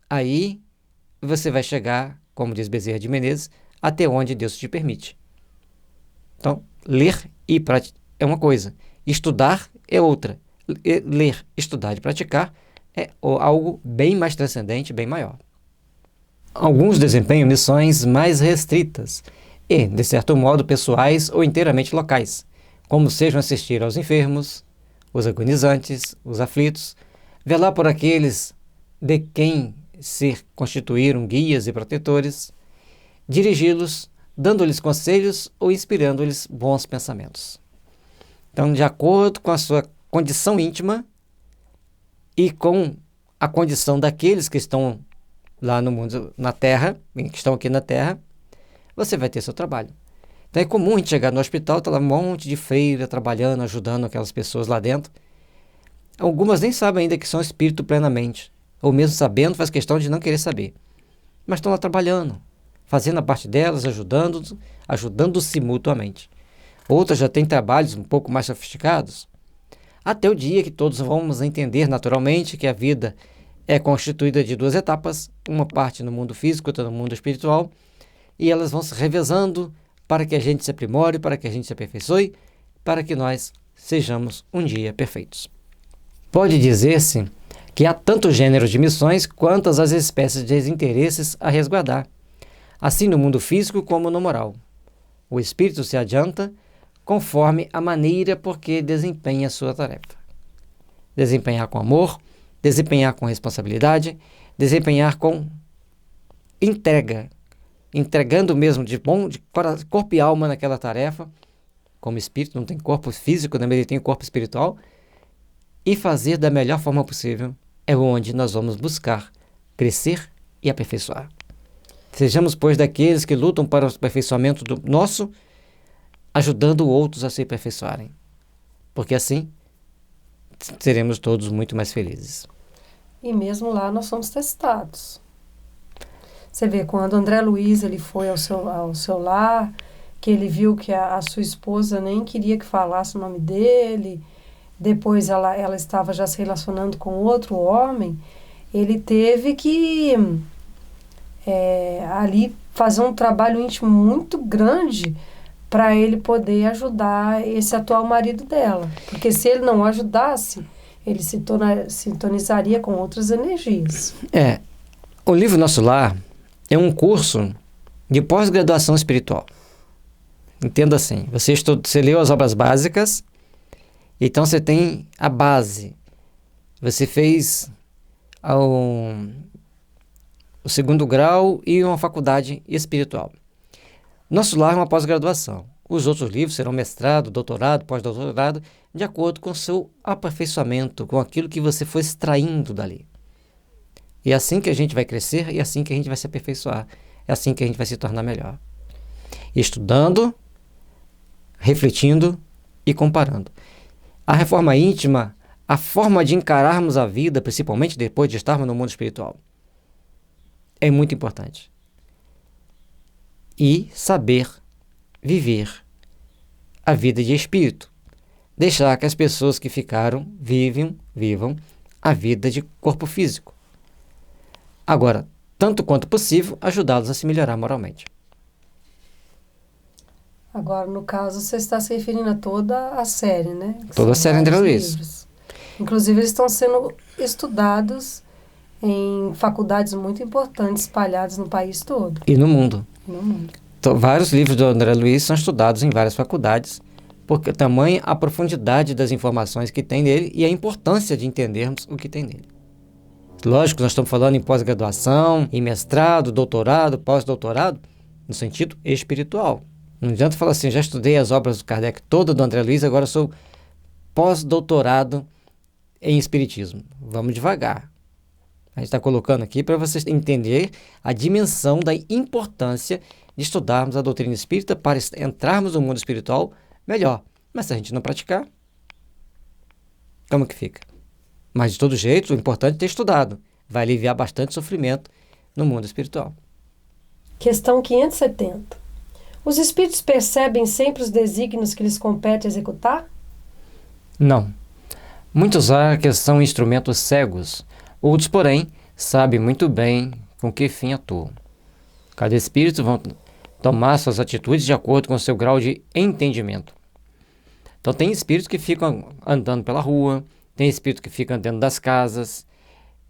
aí você vai chegar, como diz Bezerra de Menezes, até onde Deus te permite. Então, ler e praticar é uma coisa, estudar é outra. Ler, estudar e praticar é algo bem mais transcendente, bem maior. Alguns desempenham missões mais restritas e, de certo modo, pessoais ou inteiramente locais, como sejam assistir aos enfermos, os agonizantes, os aflitos, velar por aqueles de quem se constituíram guias e protetores, dirigi-los, dando-lhes conselhos ou inspirando-lhes bons pensamentos. Então, de acordo com a sua condição íntima e com a condição daqueles que estão lá no mundo, na Terra, que estão aqui na Terra, você vai ter seu trabalho. Então é comum a gente chegar no hospital, tá lá um monte de freira trabalhando, ajudando aquelas pessoas lá dentro. Algumas nem sabem ainda que são espírito plenamente, ou mesmo sabendo, faz questão de não querer saber. Mas estão lá trabalhando, fazendo a parte delas, ajudando-se mutuamente. Outras já têm trabalhos um pouco mais sofisticados, até o dia que todos vamos entender naturalmente que a vida é constituída de 2 etapas, uma parte no mundo físico, outra no mundo espiritual, e elas vão se revezando para que a gente se aprimore, para que a gente se aperfeiçoe, para que nós sejamos um dia perfeitos. Pode dizer-se que há tantos gêneros de missões quantas as espécies de interesses a resguardar, assim no mundo físico como no moral. O espírito se adianta conforme a maneira por que desempenha a sua tarefa. Desempenhar com amor, desempenhar com responsabilidade, desempenhar com entrega, entregando mesmo de corpo e alma naquela tarefa, como espírito, não tem corpo físico, mas ele tem corpo espiritual, e fazer da melhor forma possível é onde nós vamos buscar crescer e aperfeiçoar. Sejamos, pois, daqueles que lutam para o aperfeiçoamento do nosso, ajudando outros a se aperfeiçoarem, porque assim seremos todos muito mais felizes. E mesmo lá nós somos testados. Você vê, quando André Luiz ele foi ao seu lar, que ele viu que a sua esposa nem queria que falasse o nome dele, depois ela estava já se relacionando com outro homem, ele teve que ali fazer um trabalho íntimo muito grande para ele poder ajudar esse atual marido dela. Porque se ele não ajudasse, ele se sintonizaria com outras energias. O livro Nosso Lar é um curso de pós-graduação espiritual. Entenda assim, você leu as obras básicas, então você tem a base. Você fez o 2º grau e uma faculdade espiritual. Nosso Lar é uma pós-graduação. Os outros livros serão mestrado, doutorado, pós-doutorado, de acordo com o seu aperfeiçoamento, com aquilo que você foi extraindo dali. E é assim que a gente vai crescer, e é assim que a gente vai se aperfeiçoar. É assim que a gente vai se tornar melhor. Estudando, refletindo e comparando. A reforma íntima, a forma de encararmos a vida, principalmente depois de estarmos no mundo espiritual, é muito importante. E saber viver a vida de espírito. Deixar que as pessoas que ficaram vivam a vida de corpo físico. Agora, tanto quanto possível, ajudá-los a se melhorar moralmente. Agora, no caso, você está se referindo a toda a série, né? Toda a série André Luiz. Inclusive, eles estão sendo estudados em faculdades muito importantes espalhadas no país todo. E no mundo. No mundo. Então, vários livros do André Luiz são estudados em várias faculdades, porque tamanha a profundidade das informações que tem nele e a importância de entendermos o que tem nele. Lógico, nós estamos falando em pós-graduação, em mestrado, doutorado, pós-doutorado, no sentido espiritual. Não adianta falar assim, já estudei as obras do Kardec todas do André Luiz, agora sou pós-doutorado em espiritismo. Vamos devagar. A gente está colocando aqui para vocês entender a dimensão da importância de estudarmos a doutrina espírita para entrarmos no mundo espiritual melhor. Mas se a gente não praticar, como que fica? Mas de todo jeito, o importante é ter estudado. Vai aliviar bastante sofrimento no mundo espiritual. Questão 570. Os espíritos percebem sempre os desígnios que lhes compete executar? Não. Muitos há que são instrumentos cegos. Outros, porém, sabem muito bem com que fim atuam. Cada espírito vai tomar suas atitudes de acordo com o seu grau de entendimento. Então, tem espíritos que ficam andando pela rua, tem espíritos que ficam dentro das casas,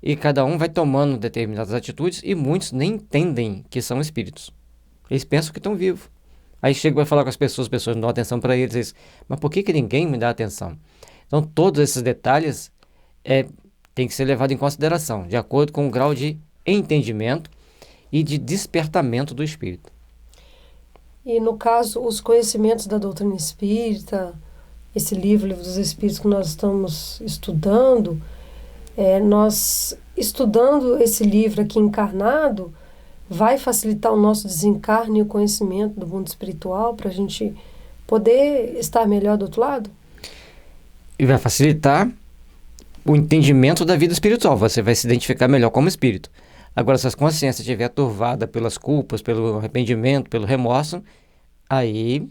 e cada um vai tomando determinadas atitudes, e muitos nem entendem que são espíritos. Eles pensam que estão vivos. Aí chega e vai falar com as pessoas não dão atenção para eles, dizem, mas por que ninguém me dá atenção? Então, todos esses detalhes têm que ser levados em consideração, de acordo com o grau de entendimento e de despertamento do espírito. E no caso, os conhecimentos da doutrina espírita, esse livro dos Espíritos que nós estamos estudando, nós estudando esse livro aqui encarnado, vai facilitar o nosso desencarne e o conhecimento do mundo espiritual para a gente poder estar melhor do outro lado? E vai facilitar o entendimento da vida espiritual. Você vai se identificar melhor como espírito. Agora, se a consciência estiver turvada pelas culpas, pelo arrependimento, pelo remorso, aí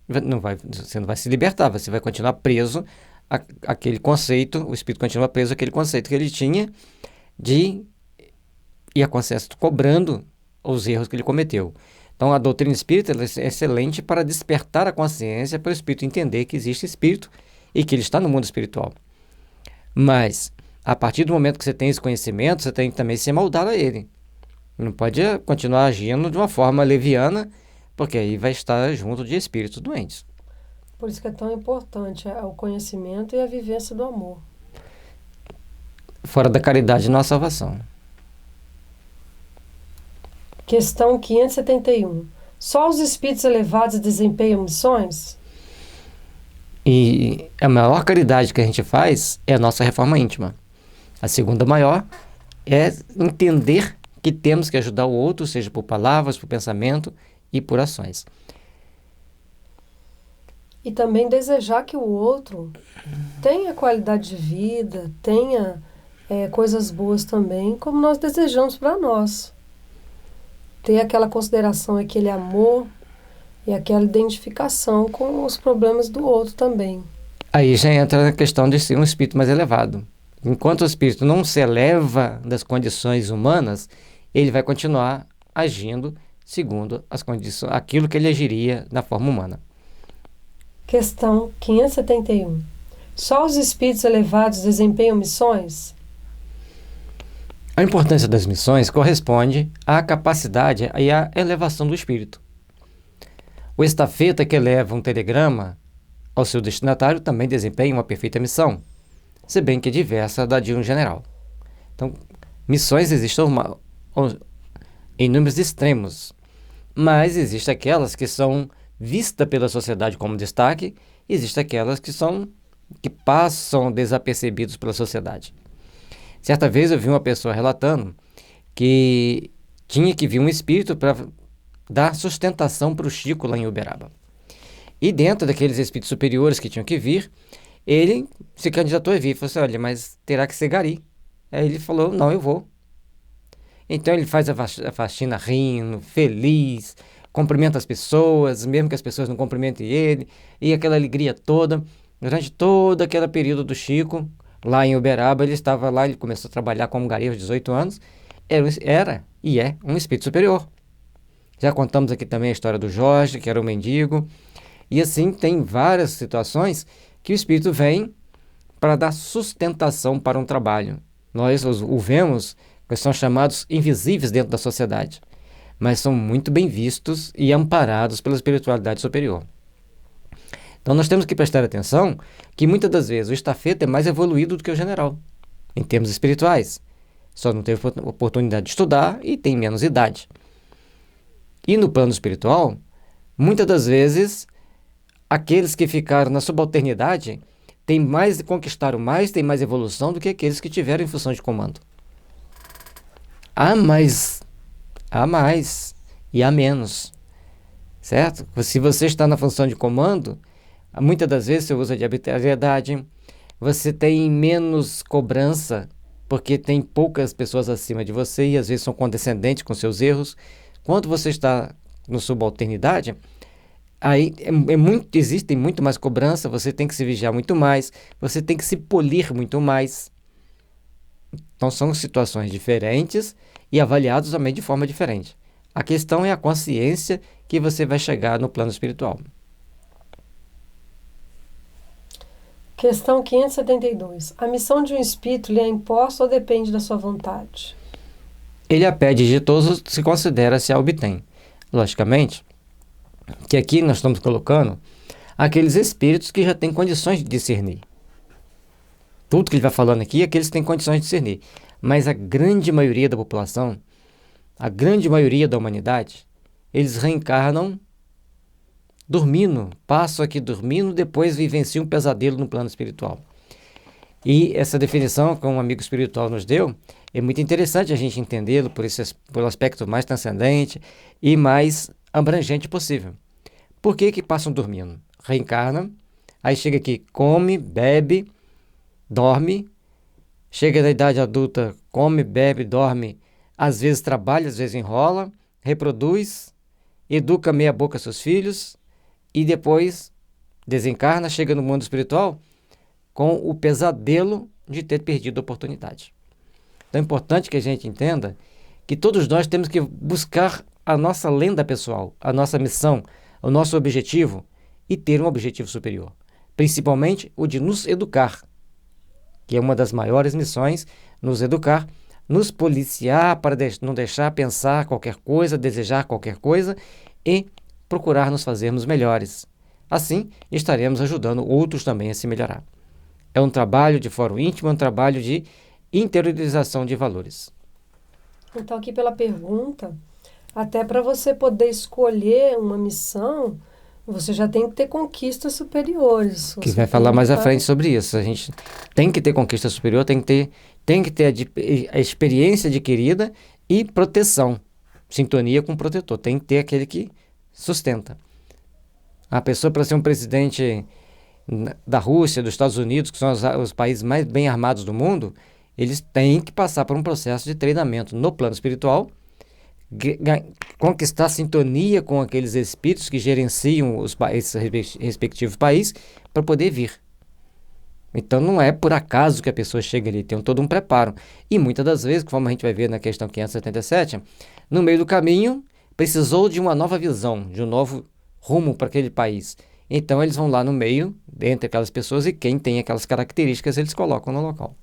você não vai se libertar, você vai continuar preso àquele conceito, o espírito continua preso àquele conceito que ele tinha e a consciência cobrando os erros que ele cometeu. Então, a doutrina espírita ela é excelente para despertar a consciência para o espírito entender que existe espírito e que ele está no mundo espiritual. Mas, a partir do momento que você tem esse conhecimento, você tem que também se moldar a ele. Não pode continuar agindo de uma forma leviana, porque aí vai estar junto de espíritos doentes. Por isso que é tão importante o conhecimento e a vivência do amor. Fora da caridade não há salvação. Questão 571. Só os espíritos elevados desempenham missões? E a maior caridade que a gente faz é a nossa reforma íntima. A segunda maior é entender que temos que ajudar o outro, seja por palavras, por pensamento e por ações. E também desejar que o outro tenha qualidade de vida, tenha coisas boas também, como nós desejamos para nós. Ter aquela consideração, aquele amor e aquela identificação com os problemas do outro também. Aí já entra a questão de ser um espírito mais elevado. Enquanto o espírito não se eleva das condições humanas, ele vai continuar agindo segundo as condições, aquilo que ele agiria na forma humana. Questão 571. Só os espíritos elevados desempenham missões? A importância das missões corresponde à capacidade e à elevação do espírito. O estafeta que leva um telegrama ao seu destinatário também desempenha uma perfeita missão, se bem que é diversa da de um general. Então, missões existem em números extremos, mas existem aquelas que são vistas pela sociedade como destaque, e existem aquelas que passam desapercebidos pela sociedade. Certa vez eu vi uma pessoa relatando que tinha que vir um espírito para dar sustentação para o Chico lá em Uberaba. E dentro daqueles espíritos superiores que tinham que vir, ele se candidatou a vir. Falou assim, olha, mas terá que ser gari. Aí ele falou, não, eu vou. Então ele faz a faxina rindo, feliz, cumprimenta as pessoas, mesmo que as pessoas não cumprimentem ele, e aquela alegria toda. Durante todo aquele período do Chico, lá em Uberaba, ele estava lá, ele começou a trabalhar como gari aos 18 anos, era e é um espírito superior. Já contamos aqui também a história do Jorge, que era um mendigo, e assim tem várias situações que o espírito vem para dar sustentação para um trabalho. Nós o vemos, que são chamados invisíveis dentro da sociedade, mas são muito bem vistos e amparados pela espiritualidade superior. Então nós temos que prestar atenção que muitas das vezes o estafeta é mais evoluído do que o general, em termos espirituais. Só não teve oportunidade de estudar e tem menos idade. E no plano espiritual, muitas das vezes, aqueles que ficaram na subalternidade conquistaram mais, têm mais evolução do que aqueles que tiveram em função de comando. Há mais e há menos, certo? Se você está na função de comando, muitas das vezes você usa de arbitrariedade, você tem menos cobrança, porque tem poucas pessoas acima de você e às vezes são condescendentes com seus erros. Quando você está na subalternidade, aí existe muito mais cobrança, você tem que se vigiar muito mais, você tem que se polir muito mais. Então são situações diferentes e avaliados também de forma diferente. A questão é a consciência que você vai chegar no plano espiritual. Questão 572. A missão de um espírito lhe é imposta ou depende da sua vontade? Ele a pede de todos se considera se a obtém. Logicamente, que aqui nós estamos colocando aqueles espíritos que já têm condições de discernir. Tudo que ele vai falando aqui é aqueles que têm condições de discernir. Mas a grande maioria da população, a grande maioria da humanidade, eles reencarnam dormindo, passam aqui dormindo, depois vivenciam um pesadelo no plano espiritual. E essa definição que um amigo espiritual nos deu, é muito interessante a gente entendê-lo pelo aspecto mais transcendente e mais abrangente possível. Por que passam dormindo? Reencarnam, aí chega aqui, come, bebe, dorme, chega na idade adulta, come, bebe, dorme, às vezes trabalha, às vezes enrola, reproduz, educa meia boca seus filhos e depois desencarna, chega no mundo espiritual com o pesadelo de ter perdido a oportunidade. Então é importante que a gente entenda que todos nós temos que buscar a nossa lenda pessoal, a nossa missão, o nosso objetivo e ter um objetivo superior. Principalmente o de nos educar, que é uma das maiores missões, nos educar, nos policiar para não deixar pensar qualquer coisa, desejar qualquer coisa e procurar nos fazermos melhores. Assim, estaremos ajudando outros também a se melhorar. É um trabalho de fórum íntimo, é um trabalho de interiorização de valores. Então, aqui pela pergunta, até para você poder escolher uma missão, você já tem que ter conquistas superiores. Que vai falar mais à frente sobre isso. A gente tem que ter conquista superior, tem que ter a experiência adquirida e proteção, sintonia com o protetor. Tem que ter aquele que sustenta. A pessoa, para ser um presidente da Rússia, dos Estados Unidos, que são os países mais bem armados do mundo, eles têm que passar por um processo de treinamento no plano espiritual, conquistar sintonia com aqueles espíritos que gerenciam esses respectivos países para poder vir. Então não é por acaso que a pessoa chega ali, tem todo um preparo. E muitas das vezes, conforme a gente vai ver na questão 577, no meio do caminho precisou de uma nova visão, de um novo rumo para aquele país. Então eles vão lá no meio, entre aquelas pessoas, e quem tem aquelas características eles colocam no local.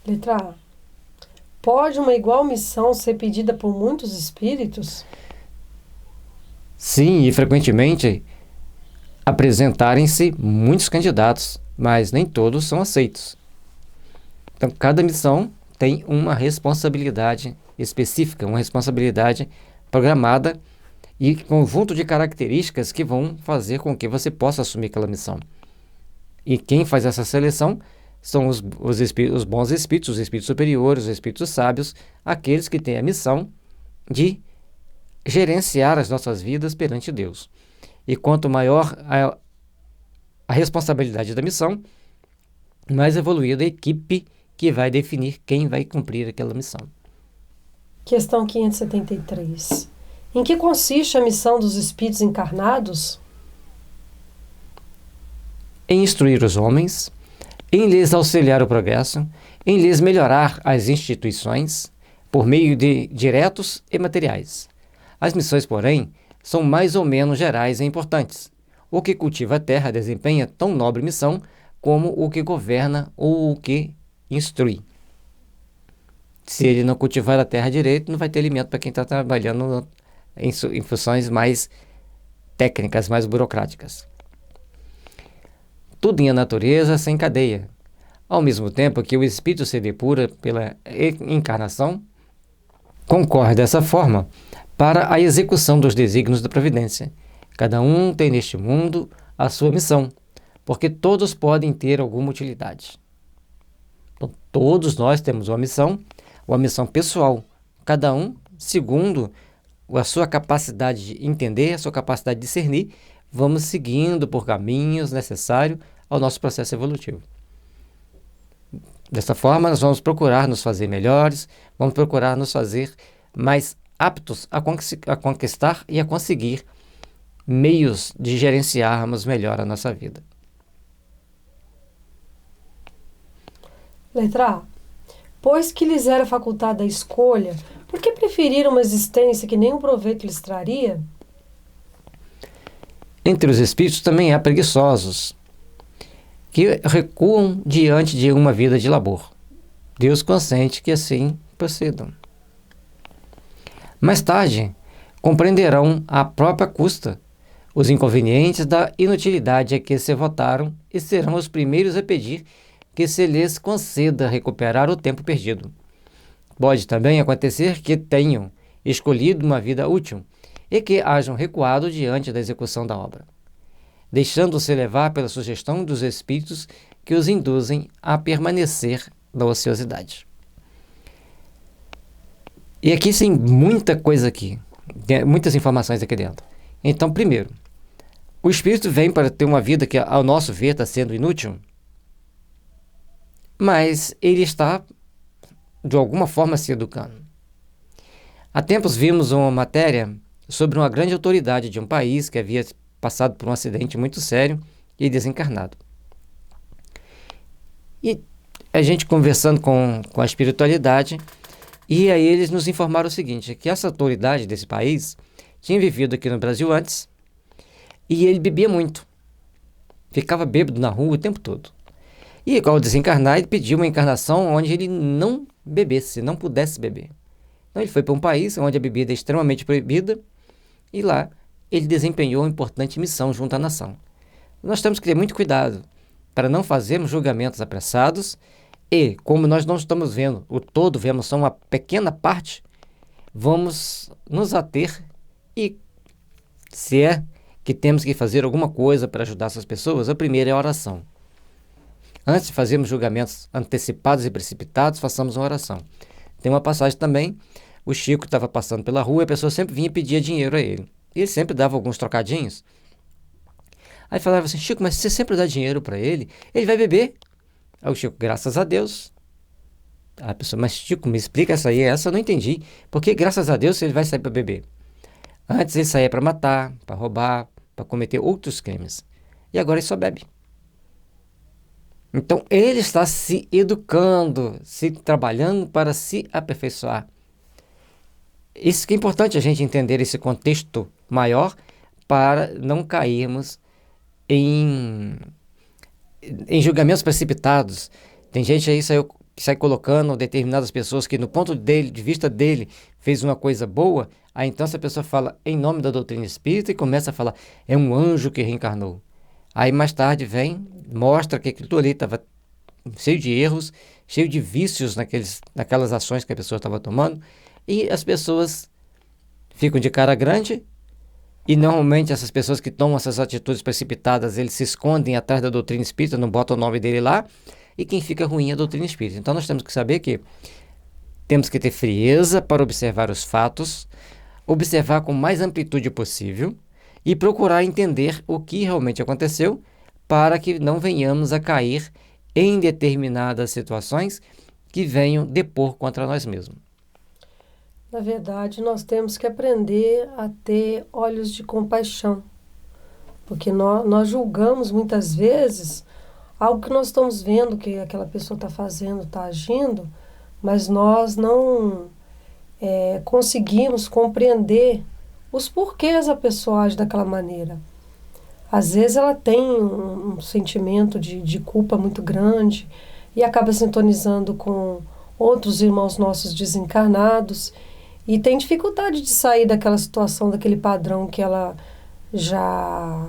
Letra A. Pode uma igual missão ser pedida por muitos espíritos? Sim, e frequentemente apresentarem-se muitos candidatos, mas nem todos são aceitos. Então, cada missão tem uma responsabilidade específica, uma responsabilidade programada e conjunto de características que vão fazer com que você possa assumir aquela missão. E quem faz essa seleção são os bons espíritos, os espíritos superiores, os espíritos sábios, aqueles que têm a missão de gerenciar as nossas vidas perante Deus. E quanto maior a responsabilidade da missão, mais evoluída a equipe que vai definir quem vai cumprir aquela missão. Questão 573. Em que consiste a missão dos espíritos encarnados? Em instruir os homens, em lhes auxiliar o progresso, em lhes melhorar as instituições, por meio de diretos e materiais. As missões, porém, são mais ou menos gerais e importantes. O que cultiva a terra desempenha tão nobre missão como o que governa ou o que instrui. Se ele não cultivar a terra direito, não vai ter alimento para quem está trabalhando em funções mais técnicas, mais burocráticas. Tudo em a natureza se encadeia. Ao mesmo tempo que o espírito se depura pela encarnação, concorre dessa forma para a execução dos desígnios da providência. Cada um tem neste mundo a sua missão, porque todos podem ter alguma utilidade. Então, todos nós temos uma missão pessoal, cada um segundo a sua capacidade de entender, a sua capacidade de discernir, vamos seguindo por caminhos necessários ao nosso processo evolutivo. Dessa forma, nós vamos procurar nos fazer melhores, vamos procurar nos fazer mais aptos a conquistar e a conseguir meios de gerenciarmos melhor a nossa vida. Letra A. Pois que lhes era facultada a escolha, por que preferiram uma existência que nenhum proveito lhes traria? Entre os espíritos também há preguiçosos, que recuam diante de uma vida de labor. Deus consente que assim procedam. Mais tarde, compreenderão à própria custa os inconvenientes da inutilidade a que se votaram e serão os primeiros a pedir que se lhes conceda recuperar o tempo perdido. Pode também acontecer que tenham escolhido uma vida útil e que hajam recuado diante da execução da obra, deixando-se levar pela sugestão dos espíritos que os induzem a permanecer na ociosidade. E aqui tem muita coisa aqui, tem muitas informações aqui dentro. Então, primeiro, o espírito vem para ter uma vida que, ao nosso ver, está sendo inútil, mas ele está de alguma forma, se educando. Há tempos vimos uma matéria sobre uma grande autoridade de um país que havia passado por um acidente muito sério e desencarnado. E a gente conversando com a espiritualidade, e aí eles nos informaram o seguinte, que essa autoridade desse país tinha vivido aqui no Brasil antes, e ele bebia muito. Ficava bêbado na rua o tempo todo. E ao desencarnar, ele pediu uma encarnação onde ele não bebesse, não pudesse beber. Então ele foi para um país onde a bebida é extremamente proibida, e lá ele desempenhou uma importante missão junto à nação. Nós temos que ter muito cuidado para não fazermos julgamentos apressados e, como nós não estamos vendo o todo, vemos só uma pequena parte, vamos nos ater e, se é que temos que fazer alguma coisa para ajudar essas pessoas, a primeira é a oração. Antes de fazermos julgamentos antecipados e precipitados, façamos uma oração. Tem uma passagem também, o Chico estava passando pela rua e a pessoa sempre vinha pedir dinheiro a ele. E ele sempre dava alguns trocadinhos. Aí falava assim, Chico, mas você sempre dá dinheiro para ele vai beber. Aí o Chico, graças a Deus. Aí a pessoa, mas Chico, me explica essa eu não entendi. Porque graças a Deus ele vai sair para beber? Antes ele saía para matar, para roubar, para cometer outros crimes. E agora ele só bebe. Então ele está se educando, se trabalhando para se aperfeiçoar. Isso que é importante a gente entender esse contexto maior para não cairmos em julgamentos precipitados. Tem gente aí que sai colocando determinadas pessoas que no ponto de vista dele fez uma coisa boa, aí então essa pessoa fala em nome da doutrina espírita e começa a falar, é um anjo que reencarnou. Aí mais tarde mostra que aquilo ali estava cheio de erros, cheio de vícios naquelas ações que a pessoa estava tomando, e as pessoas ficam de cara grande, e normalmente essas pessoas que tomam essas atitudes precipitadas, eles se escondem atrás da doutrina espírita, não botam o nome dele lá, e quem fica ruim é a doutrina espírita. Então nós temos que saber que temos que ter frieza para observar os fatos, observar com mais amplitude possível, e procurar entender o que realmente aconteceu, para que não venhamos a cair em determinadas situações que venham depor contra nós mesmos. Na verdade, nós temos que aprender a ter olhos de compaixão, porque nós julgamos muitas vezes algo que nós estamos vendo que aquela pessoa está fazendo, está agindo, mas nós não conseguimos compreender os porquês a pessoa age daquela maneira. Às vezes ela tem um sentimento de culpa muito grande e acaba sintonizando com outros irmãos nossos desencarnados, e tem dificuldade de sair daquela situação, daquele padrão que ela já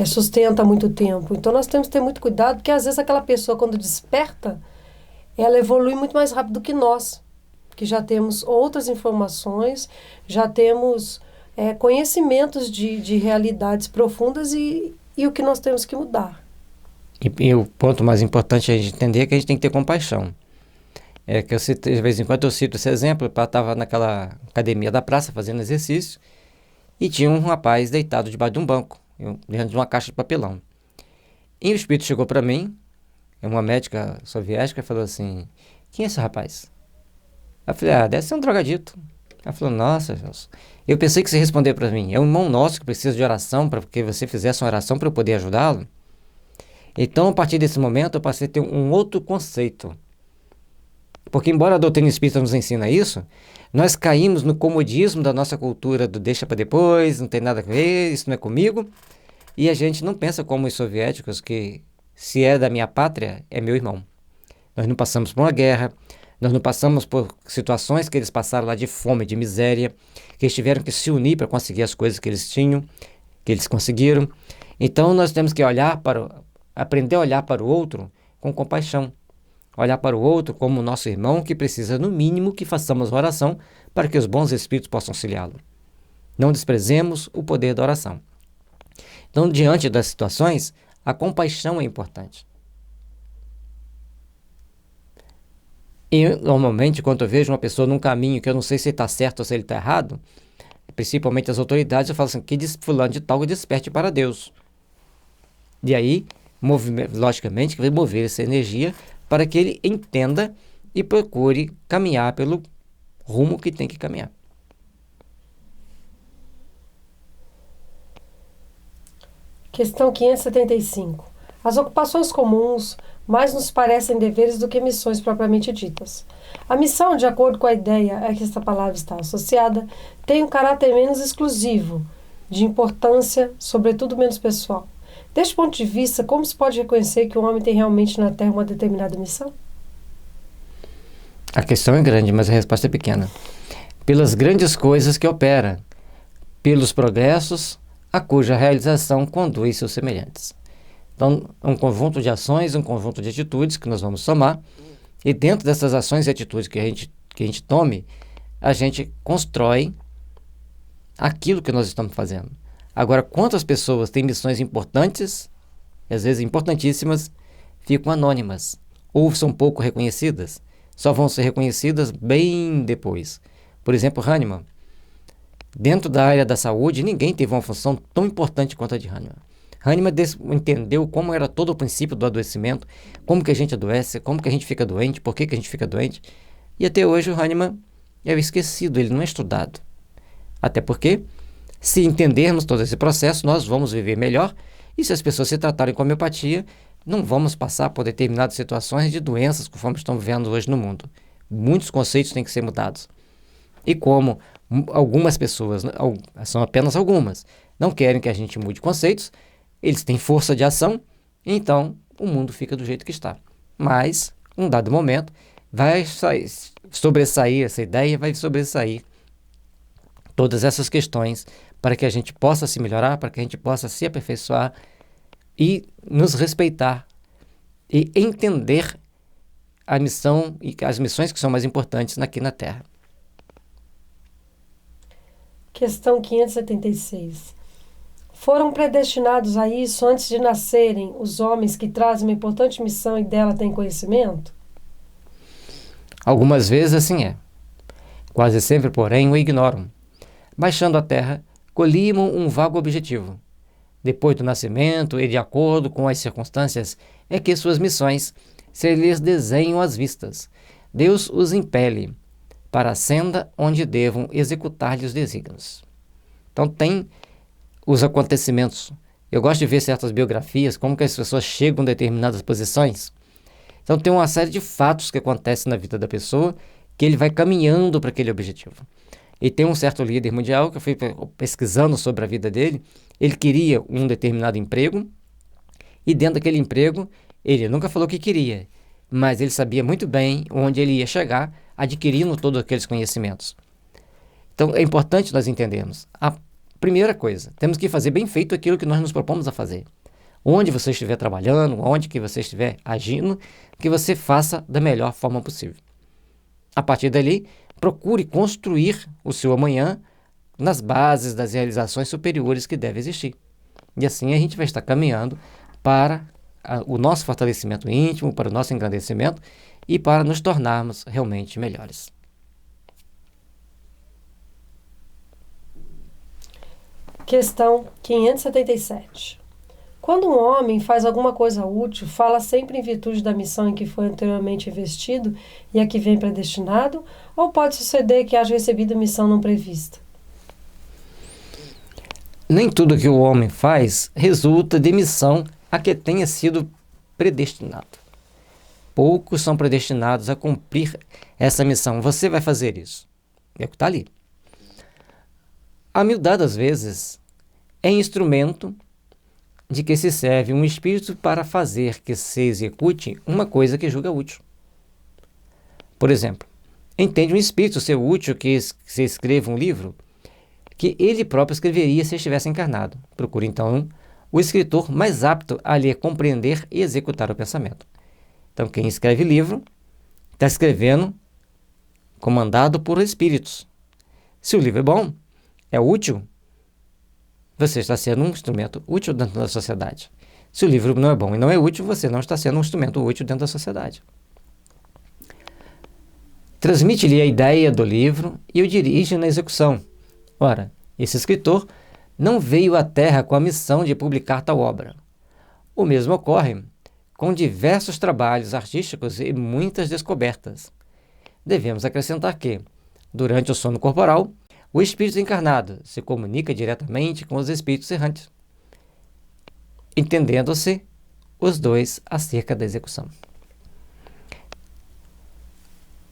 sustenta há muito tempo. Então nós temos que ter muito cuidado, porque às vezes aquela pessoa, quando desperta, ela evolui muito mais rápido do que nós, que já temos outras informações, já temos conhecimentos de realidades profundas e o que nós temos que mudar. E o ponto mais importante a gente entender é que a gente tem que ter compaixão. Que eu cito, de vez em quando eu cito esse exemplo, eu estava naquela academia da praça fazendo exercício e tinha um rapaz deitado debaixo de um banco, dentro de uma caixa de papelão. E o espírito chegou para mim, uma médica soviética, falou assim, quem é esse rapaz? Eu falei, deve ser um drogadito. Ela falou, nossa, Deus. Eu pensei que você ia responder para mim, é um irmão nosso que precisa de oração, para que você fizesse uma oração para eu poder ajudá-lo. Então, a partir desse momento, eu passei a ter um outro conceito. Porque, embora a doutrina espírita nos ensina isso, nós caímos no comodismo da nossa cultura do deixa para depois, não tem nada a ver, isso não é comigo. E a gente não pensa como os soviéticos, que se é da minha pátria, é meu irmão. Nós não passamos por uma guerra, nós não passamos por situações que eles passaram lá de fome, de miséria, que eles tiveram que se unir para conseguir as coisas que eles tinham, que eles conseguiram. Então nós temos que aprender a olhar para o outro com compaixão. Olhar para o outro como nosso irmão que precisa, no mínimo, que façamos oração para que os bons espíritos possam auxiliá-lo. Não desprezemos o poder da oração. Então, diante das situações, a compaixão é importante. E, normalmente, quando eu vejo uma pessoa num caminho que eu não sei se ele está certo ou se ele está errado, principalmente as autoridades, eu falo assim, que fulano de tal desperte para Deus. E aí, logicamente, que vai mover essa energia para que ele entenda e procure caminhar pelo rumo que tem que caminhar. Questão 575. As ocupações comuns mais nos parecem deveres do que missões propriamente ditas. A missão, de acordo com a ideia a que esta palavra está associada, tem um caráter menos exclusivo, de importância, sobretudo menos pessoal. Deste ponto de vista, como se pode reconhecer que o homem tem realmente na Terra uma determinada missão? A questão é grande, mas a resposta é pequena. Pelas grandes coisas que opera, pelos progressos a cuja realização conduz seus semelhantes. Então, um conjunto de ações, um conjunto de atitudes que nós vamos somar, e dentro dessas ações e atitudes que a gente tome, a gente constrói aquilo que nós estamos fazendo. Agora, quantas pessoas têm missões importantes, às vezes importantíssimas, ficam anônimas, ou são pouco reconhecidas, só vão ser reconhecidas bem depois. Por exemplo, Hahnemann. Dentro da área da saúde, ninguém teve uma função tão importante quanto a de Hahnemann. Hahnemann entendeu como era todo o princípio do adoecimento, como que a gente adoece, como que a gente fica doente, por que que a gente fica doente. E até hoje o Hahnemann é esquecido, ele não é estudado. Até porque, se entendermos todo esse processo, nós vamos viver melhor, e se as pessoas se tratarem com homeopatia, não vamos passar por determinadas situações de doenças conforme estamos vendo hoje no mundo. Muitos conceitos têm que ser mudados. E como algumas pessoas, são apenas algumas, não querem que a gente mude conceitos, eles têm força de ação, então o mundo fica do jeito que está. Mas, um dado momento, vai sobressair essa ideia, vai sobressair todas essas questões para que a gente possa se melhorar, para que a gente possa se aperfeiçoar e nos respeitar e entender a missão e as missões que são mais importantes aqui na Terra. Questão 576. Foram predestinados a isso antes de nascerem os homens que trazem uma importante missão e dela têm conhecimento? Algumas vezes assim é. Quase sempre, porém, o ignoram. Baixando a terra, colhimam um vago objetivo. Depois do nascimento e de acordo com as circunstâncias, é que suas missões se lhes desenham às vistas. Deus os impele para a senda onde devam executar-lhe os desígnios. Então tem os acontecimentos. Eu gosto de ver certas biografias, como que as pessoas chegam a determinadas posições. Então tem uma série de fatos que acontecem na vida da pessoa que ele vai caminhando para aquele objetivo. E tem um certo líder mundial que eu fui pesquisando sobre a vida dele. Ele queria um determinado emprego e dentro daquele emprego ele nunca falou o que queria, mas ele sabia muito bem onde ele ia chegar adquirindo todos aqueles conhecimentos. Então é importante nós entendermos. A primeira coisa, temos que fazer bem feito aquilo que nós nos propomos a fazer. Onde você estiver trabalhando, onde que você estiver agindo, que você faça da melhor forma possível. A partir dali, procure construir o seu amanhã nas bases das realizações superiores que devem existir. E assim a gente vai estar caminhando para o nosso fortalecimento íntimo, para o nosso engrandecimento e para nos tornarmos realmente melhores. Questão 577. Quando um homem faz alguma coisa útil, fala sempre em virtude da missão em que foi anteriormente investido e a que vem predestinado, ou pode suceder que haja recebido missão não prevista? Nem tudo que o homem faz resulta de missão a que tenha sido predestinado. Poucos são predestinados a cumprir essa missão. Você vai fazer isso. É o que está ali. A humildade, às vezes, é instrumento de que se serve um espírito para fazer que se execute uma coisa que julga útil. Por exemplo, entende um espírito ser útil que se escreva um livro que ele próprio escreveria se estivesse encarnado. Procure, então, o escritor mais apto a lhe compreender e executar o pensamento. Então, quem escreve livro está escrevendo comandado por espíritos. Se o livro é bom, é útil, você está sendo um instrumento útil dentro da sociedade. Se o livro não é bom e não é útil, você não está sendo um instrumento útil dentro da sociedade. Transmite-lhe a ideia do livro e o dirige na execução. Ora, esse escritor não veio à Terra com a missão de publicar tal obra. O mesmo ocorre com diversos trabalhos artísticos e muitas descobertas. devemos acrescentar que, durante o sono corporal, o espírito encarnado se comunica diretamente com os espíritos errantes, entendendo-se os dois acerca da execução.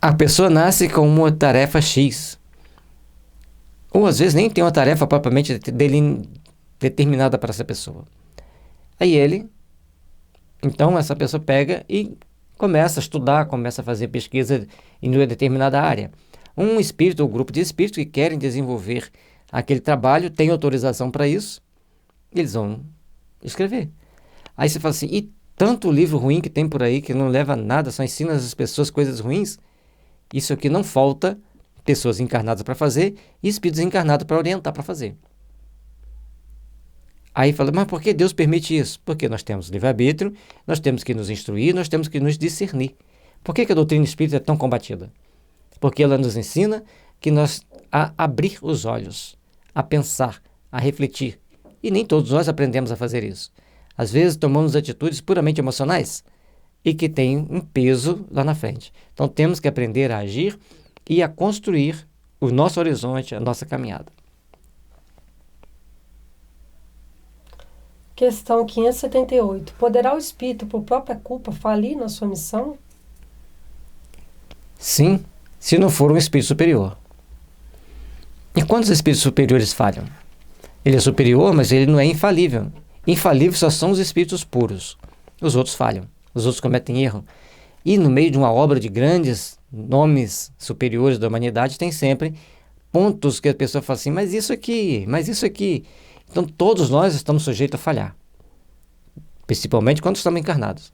A pessoa nasce com uma tarefa X, ou às vezes nem tem uma tarefa propriamente determinada para essa pessoa. Aí então essa pessoa pega e começa a estudar, começa a fazer pesquisa em uma determinada área. Um espírito ou grupo de espíritos que querem desenvolver aquele trabalho, tem autorização para isso, eles vão escrever. Aí você fala assim, e tanto livro ruim que tem por aí, que não leva a nada, só ensina as pessoas coisas ruins. Isso aqui não falta pessoas encarnadas para fazer e espíritos encarnados para orientar para fazer. Aí fala, mas por que Deus permite isso? Porque nós temos livre-arbítrio, nós temos que nos instruir, nós temos que nos discernir. Por que a doutrina espírita é tão combatida? Porque ela nos ensina que nós a abrir os olhos, a pensar, a refletir. E nem todos nós aprendemos a fazer isso. Às vezes tomamos atitudes puramente emocionais e que têm um peso lá na frente. Então temos que aprender a agir e a construir o nosso horizonte, a nossa caminhada. Questão 578. Poderá o espírito, por própria culpa, falir na sua missão? Sim, se não for um espírito superior. E quando os espíritos superiores falham? Ele é superior, mas ele não é infalível. Infalíveis só são os espíritos puros. Os outros falham, os outros cometem erro. E no meio de uma obra de grandes nomes superiores da humanidade, tem sempre pontos que a pessoa fala assim, mas isso aqui. Então todos nós estamos sujeitos a falhar, principalmente quando estamos encarnados.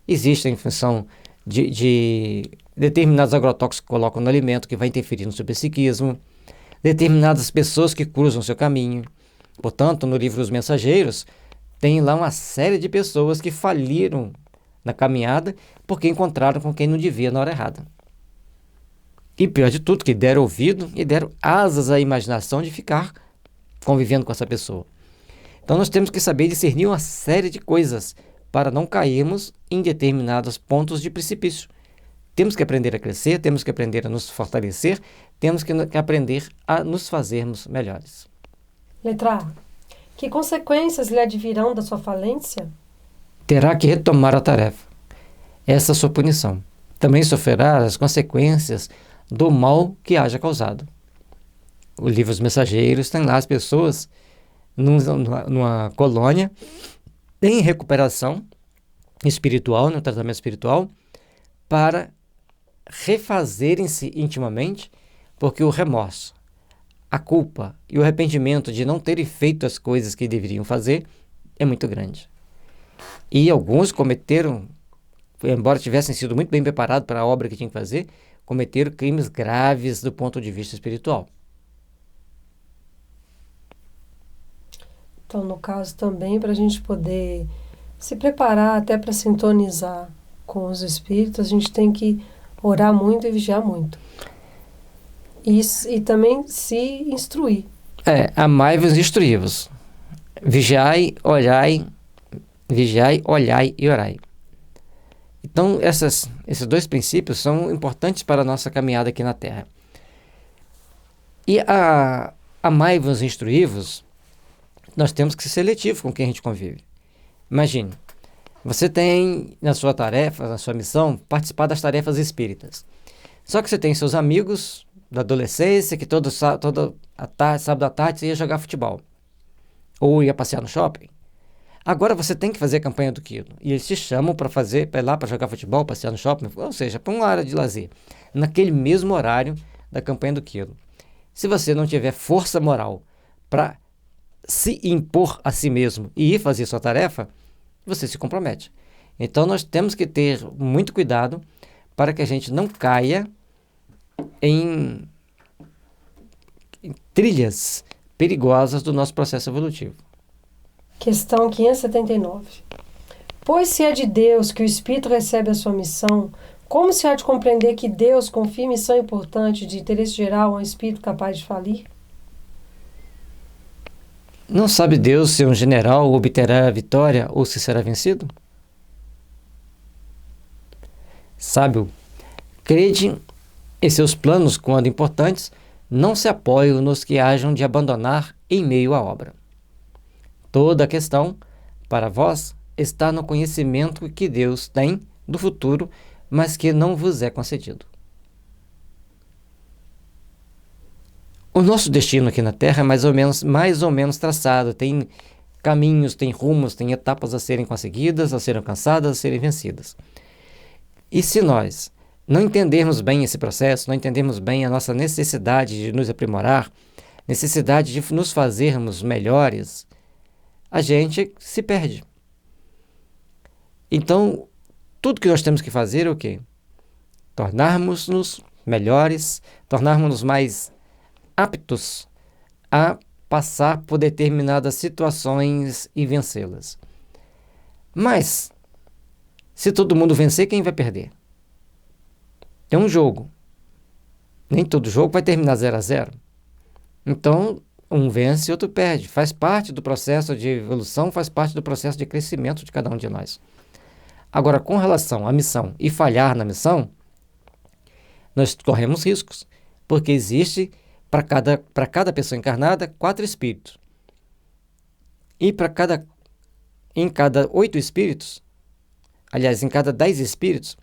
Existem, em função de determinados agrotóxicos que colocam no alimento, que vai interferir no seu psiquismo, determinadas pessoas que cruzam o seu caminho. Portanto, no livro Os Mensageiros, tem lá uma série de pessoas que faliram na caminhada porque encontraram com quem não devia na hora errada. E pior de tudo, que deram ouvido e deram asas à imaginação de ficar convivendo com essa pessoa. Então nós temos que saber discernir uma série de coisas para não cairmos em determinados pontos de precipício. Temos que aprender a crescer, temos que aprender a nos fortalecer, temos que aprender a nos fazermos melhores. Letra A. Que consequências lhe advirão da sua falência? Terá que retomar a tarefa. Essa é a sua punição. Também sofrerá as consequências do mal que haja causado. O livro Os Mensageiros tem lá as pessoas numa colônia em recuperação espiritual, no tratamento espiritual, para refazerem-se intimamente, porque o remorso, a culpa e o arrependimento de não terem feito as coisas que deveriam fazer é muito grande. E alguns cometeram, embora tivessem sido muito bem preparados para a obra que tinham que fazer, cometeram crimes graves do ponto de vista espiritual. Então, no caso também, para a gente poder se preparar até para sintonizar com os espíritos, a gente tem que orar muito e vigiar muito. E também se instruir. Amai-vos e instruí-vos. Vigiai, olhai e orai. Então, esses dois princípios são importantes para a nossa caminhada aqui na Terra. E amai-vos e instruí-vos, nós temos que ser seletivos com quem a gente convive. Imagine, você tem na sua tarefa, na sua missão, participar das tarefas espíritas. Só que você tem seus amigos da adolescência que toda sábado à tarde você ia jogar futebol. Ou ia passear no shopping. Agora você tem que fazer a campanha do quilo. E eles te chamam para ir lá para jogar futebol, passear no shopping, ou seja, para uma área de lazer. Naquele mesmo horário da campanha do quilo. Se você não tiver força moral para se impor a si mesmo e ir fazer sua tarefa, você se compromete. Então nós temos que ter muito cuidado para que a gente não caia em trilhas perigosas do nosso processo evolutivo. Questão 579. Pois se é de Deus que o Espírito recebe a sua missão, como se há de compreender que Deus confia missão importante de interesse geral a um Espírito capaz de falir? Não sabe Deus se um general obterá a vitória ou se será vencido? Sábio, crede E seus planos, quando importantes, não se apoiam nos que hajam de abandonar em meio à obra. Toda a questão, para vós, está no conhecimento que Deus tem do futuro, mas que não vos é concedido. O nosso destino aqui na Terra é mais ou menos traçado, tem caminhos, tem rumos, tem etapas a serem conseguidas, a serem alcançadas, a serem vencidas. E se nós não entendermos bem esse processo, não entendermos bem a nossa necessidade de nos aprimorar, necessidade de nos fazermos melhores, a gente se perde. Então, tudo que nós temos que fazer é o quê? Tornarmos-nos melhores, tornarmos-nos mais aptos a passar por determinadas situações e vencê-las. Mas, se todo mundo vencer, quem vai perder? É um jogo. Nem todo jogo vai terminar 0-0. Então, um vence e outro perde. Faz parte do processo de evolução, faz parte do processo de crescimento de cada um de nós. Agora, com relação à missão e falhar na missão, nós corremos riscos, porque existe para cada pessoa encarnada 4 espíritos. E em cada 8 espíritos, aliás, em cada 10 espíritos,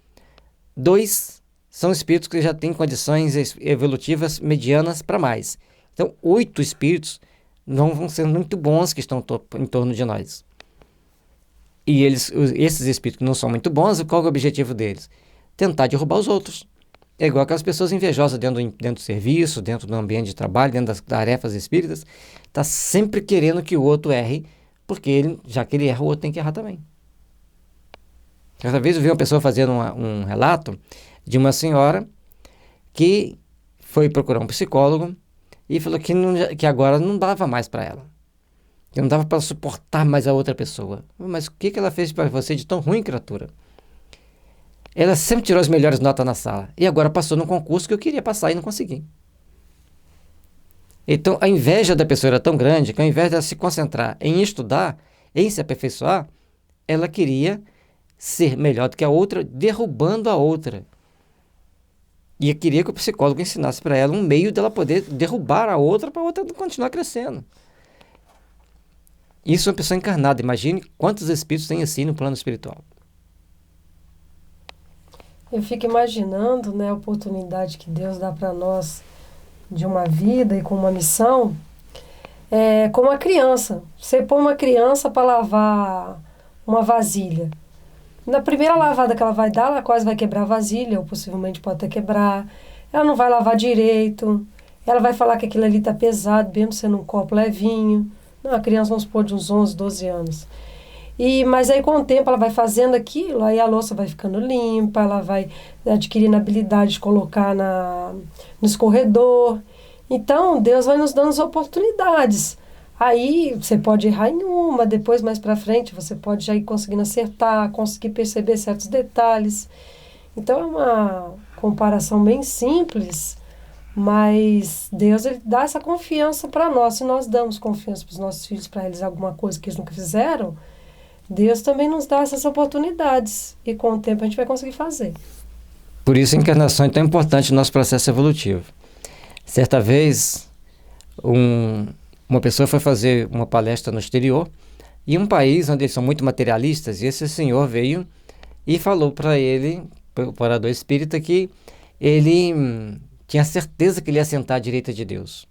2 são espíritos que já têm condições evolutivas medianas para mais. Então, 8 espíritos não vão ser muito bons que estão em torno de nós. E esses espíritos que não são muito bons, qual é o objetivo deles? Tentar derrubar os outros. É igual aquelas pessoas invejosas dentro do serviço, dentro do ambiente de trabalho, dentro das tarefas espíritas, está sempre querendo que o outro erre, porque já que ele erra, o outro tem que errar também. Certa vez eu vi uma pessoa fazendo um relato de uma senhora que foi procurar um psicólogo e falou que agora não dava mais para ela. Que não dava para suportar mais a outra pessoa. Mas o que ela fez para você de tão ruim, criatura? Ela sempre tirou as melhores notas na sala. E agora passou num concurso que eu queria passar e não consegui. Então, a inveja da pessoa era tão grande que ao invés de ela se concentrar em estudar, em se aperfeiçoar, ela queria ser melhor do que a outra, derrubando a outra. E eu queria que o psicólogo ensinasse para ela um meio dela poder derrubar a outra para a outra continuar crescendo. Isso é uma pessoa encarnada. Imagine quantos espíritos tem assim no plano espiritual. Eu fico imaginando, né, a oportunidade que Deus dá para nós de uma vida e com uma missão, como uma criança. Você põe uma criança para lavar uma vasilha. Na primeira lavada que ela vai dar, ela quase vai quebrar a vasilha, ou possivelmente pode até quebrar. Ela não vai lavar direito. Ela vai falar que aquilo ali está pesado, mesmo sendo um copo levinho. Não, a criança, vamos supor, de uns 11, 12 anos. Mas aí, com o tempo, ela vai fazendo aquilo, aí a louça vai ficando limpa, ela vai adquirindo a habilidade de colocar no escorredor. Então, Deus vai nos dando as oportunidades. Aí, você pode errar em uma, depois, mais pra frente, você pode já ir conseguindo acertar, conseguir perceber certos detalhes. Então, é uma comparação bem simples, mas Deus, ele dá essa confiança para nós. Se nós damos confiança para os nossos filhos para realizar alguma coisa que eles nunca fizeram, Deus também nos dá essas oportunidades e com o tempo a gente vai conseguir fazer. Por isso a encarnação é tão importante no nosso processo evolutivo. Certa vez, uma pessoa foi fazer uma palestra no exterior em um país onde eles são muito materialistas, e esse senhor veio e falou para ele, o orador espírita, que ele tinha certeza que ele ia sentar à direita de Deus.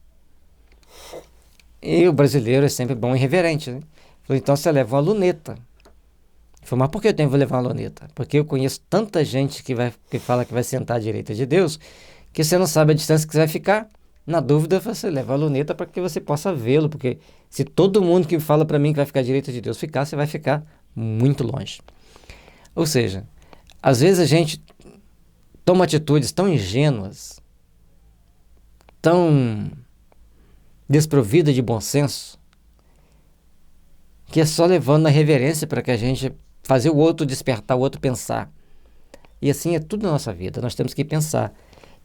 E o brasileiro é sempre bom e reverente, né? Falou, então você leva uma luneta. Ele falou, mas por que eu tenho que levar uma luneta? Porque eu conheço tanta gente que fala que vai sentar à direita de Deus, que você não sabe a distância que você vai ficar. Na dúvida, você leva a luneta para que você possa vê-lo, porque se todo mundo que fala para mim que vai ficar à direita de Deus ficar, você vai ficar muito longe. Ou seja, às vezes a gente toma atitudes tão ingênuas, tão desprovida de bom senso, que é só levando na reverência para que a gente fazer o outro despertar, o outro pensar. E assim é tudo na nossa vida. Nós temos que pensar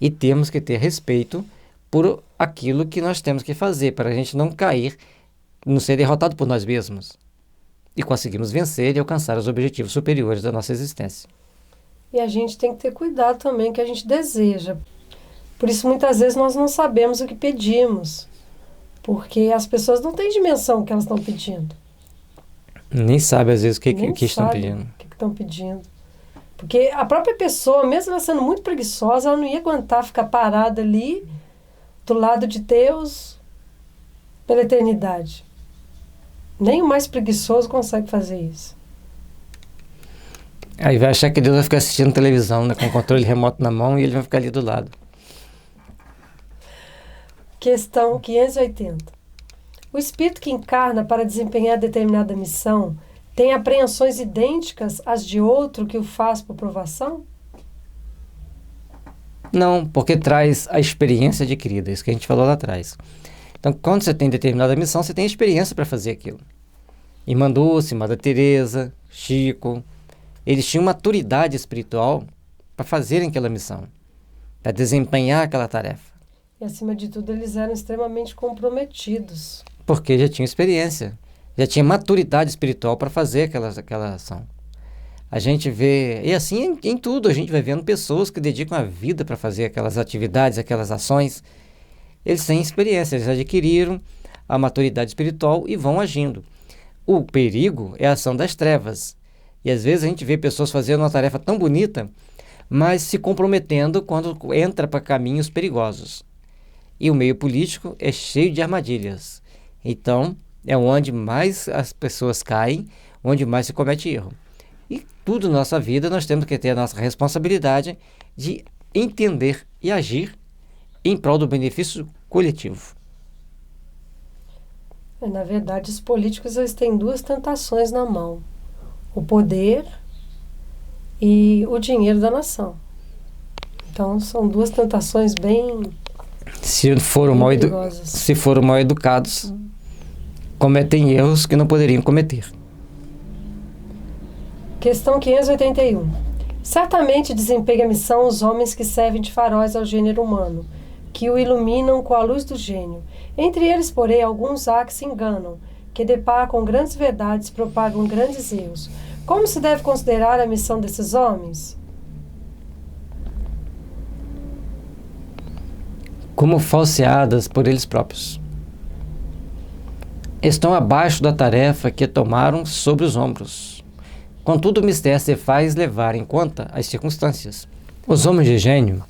e temos que ter respeito por aquilo que nós temos que fazer, para a gente não cair, não ser derrotado por nós mesmos e conseguirmos vencer e alcançar os objetivos superiores da nossa existência. E a gente tem que ter cuidado também que a gente deseja. Por isso, muitas vezes, nós não sabemos o que pedimos, porque as pessoas não têm dimensão do que elas estão pedindo. Nem sabe, às vezes, o que Nem estão sabe pedindo. o que estão pedindo. Porque a própria pessoa, mesmo ela sendo muito preguiçosa, ela não ia aguentar ficar parada ali, do lado de Deus, pela eternidade. Nem o mais preguiçoso consegue fazer isso. Aí vai achar que Deus vai ficar assistindo televisão, né, com o controle remoto na mão e ele vai ficar ali do lado. Questão 580. O espírito que encarna para desempenhar determinada missão tem apreensões idênticas às de outro que o faz por provação? Não, porque traz a experiência adquirida, isso que a gente falou lá atrás. Então, quando você tem determinada missão, você tem experiência para fazer aquilo. Irmã Dulce, Madre Teresa, Chico, eles tinham maturidade espiritual para fazerem aquela missão, para desempenhar aquela tarefa. E, acima de tudo, eles eram extremamente comprometidos. Porque já tinham experiência, já tinha maturidade espiritual para fazer aquela ação. A gente vê, e assim em tudo, a gente vai vendo pessoas que dedicam a vida para fazer aquelas atividades, aquelas ações. Eles têm experiência, eles adquiriram a maturidade espiritual e vão agindo. O perigo é a ação das trevas. E às vezes a gente vê pessoas fazendo uma tarefa tão bonita, mas se comprometendo quando entra para caminhos perigosos. E o meio político é cheio de armadilhas. Então, é onde mais as pessoas caem, onde mais se comete erro. E tudo na nossa vida nós temos que ter a nossa responsabilidade de entender e agir em prol do benefício coletivo. Na verdade, os políticos eles têm duas tentações na mão: o poder e o dinheiro da nação. Então, são duas tentações bem Se foram mal educados, cometem erros que não poderiam cometer. Questão 581. Certamente desempenham a missão os homens que servem de faróis ao gênero humano, que o iluminam com a luz do gênio. Entre eles, porém, alguns há que se enganam, que deparam com grandes verdades e propagam grandes erros. Como se deve considerar a missão desses homens? Como falseadas por eles próprios. Estão abaixo da tarefa que tomaram sobre os ombros. Contudo, o mistério se faz levar em conta as circunstâncias. Os homens de gênio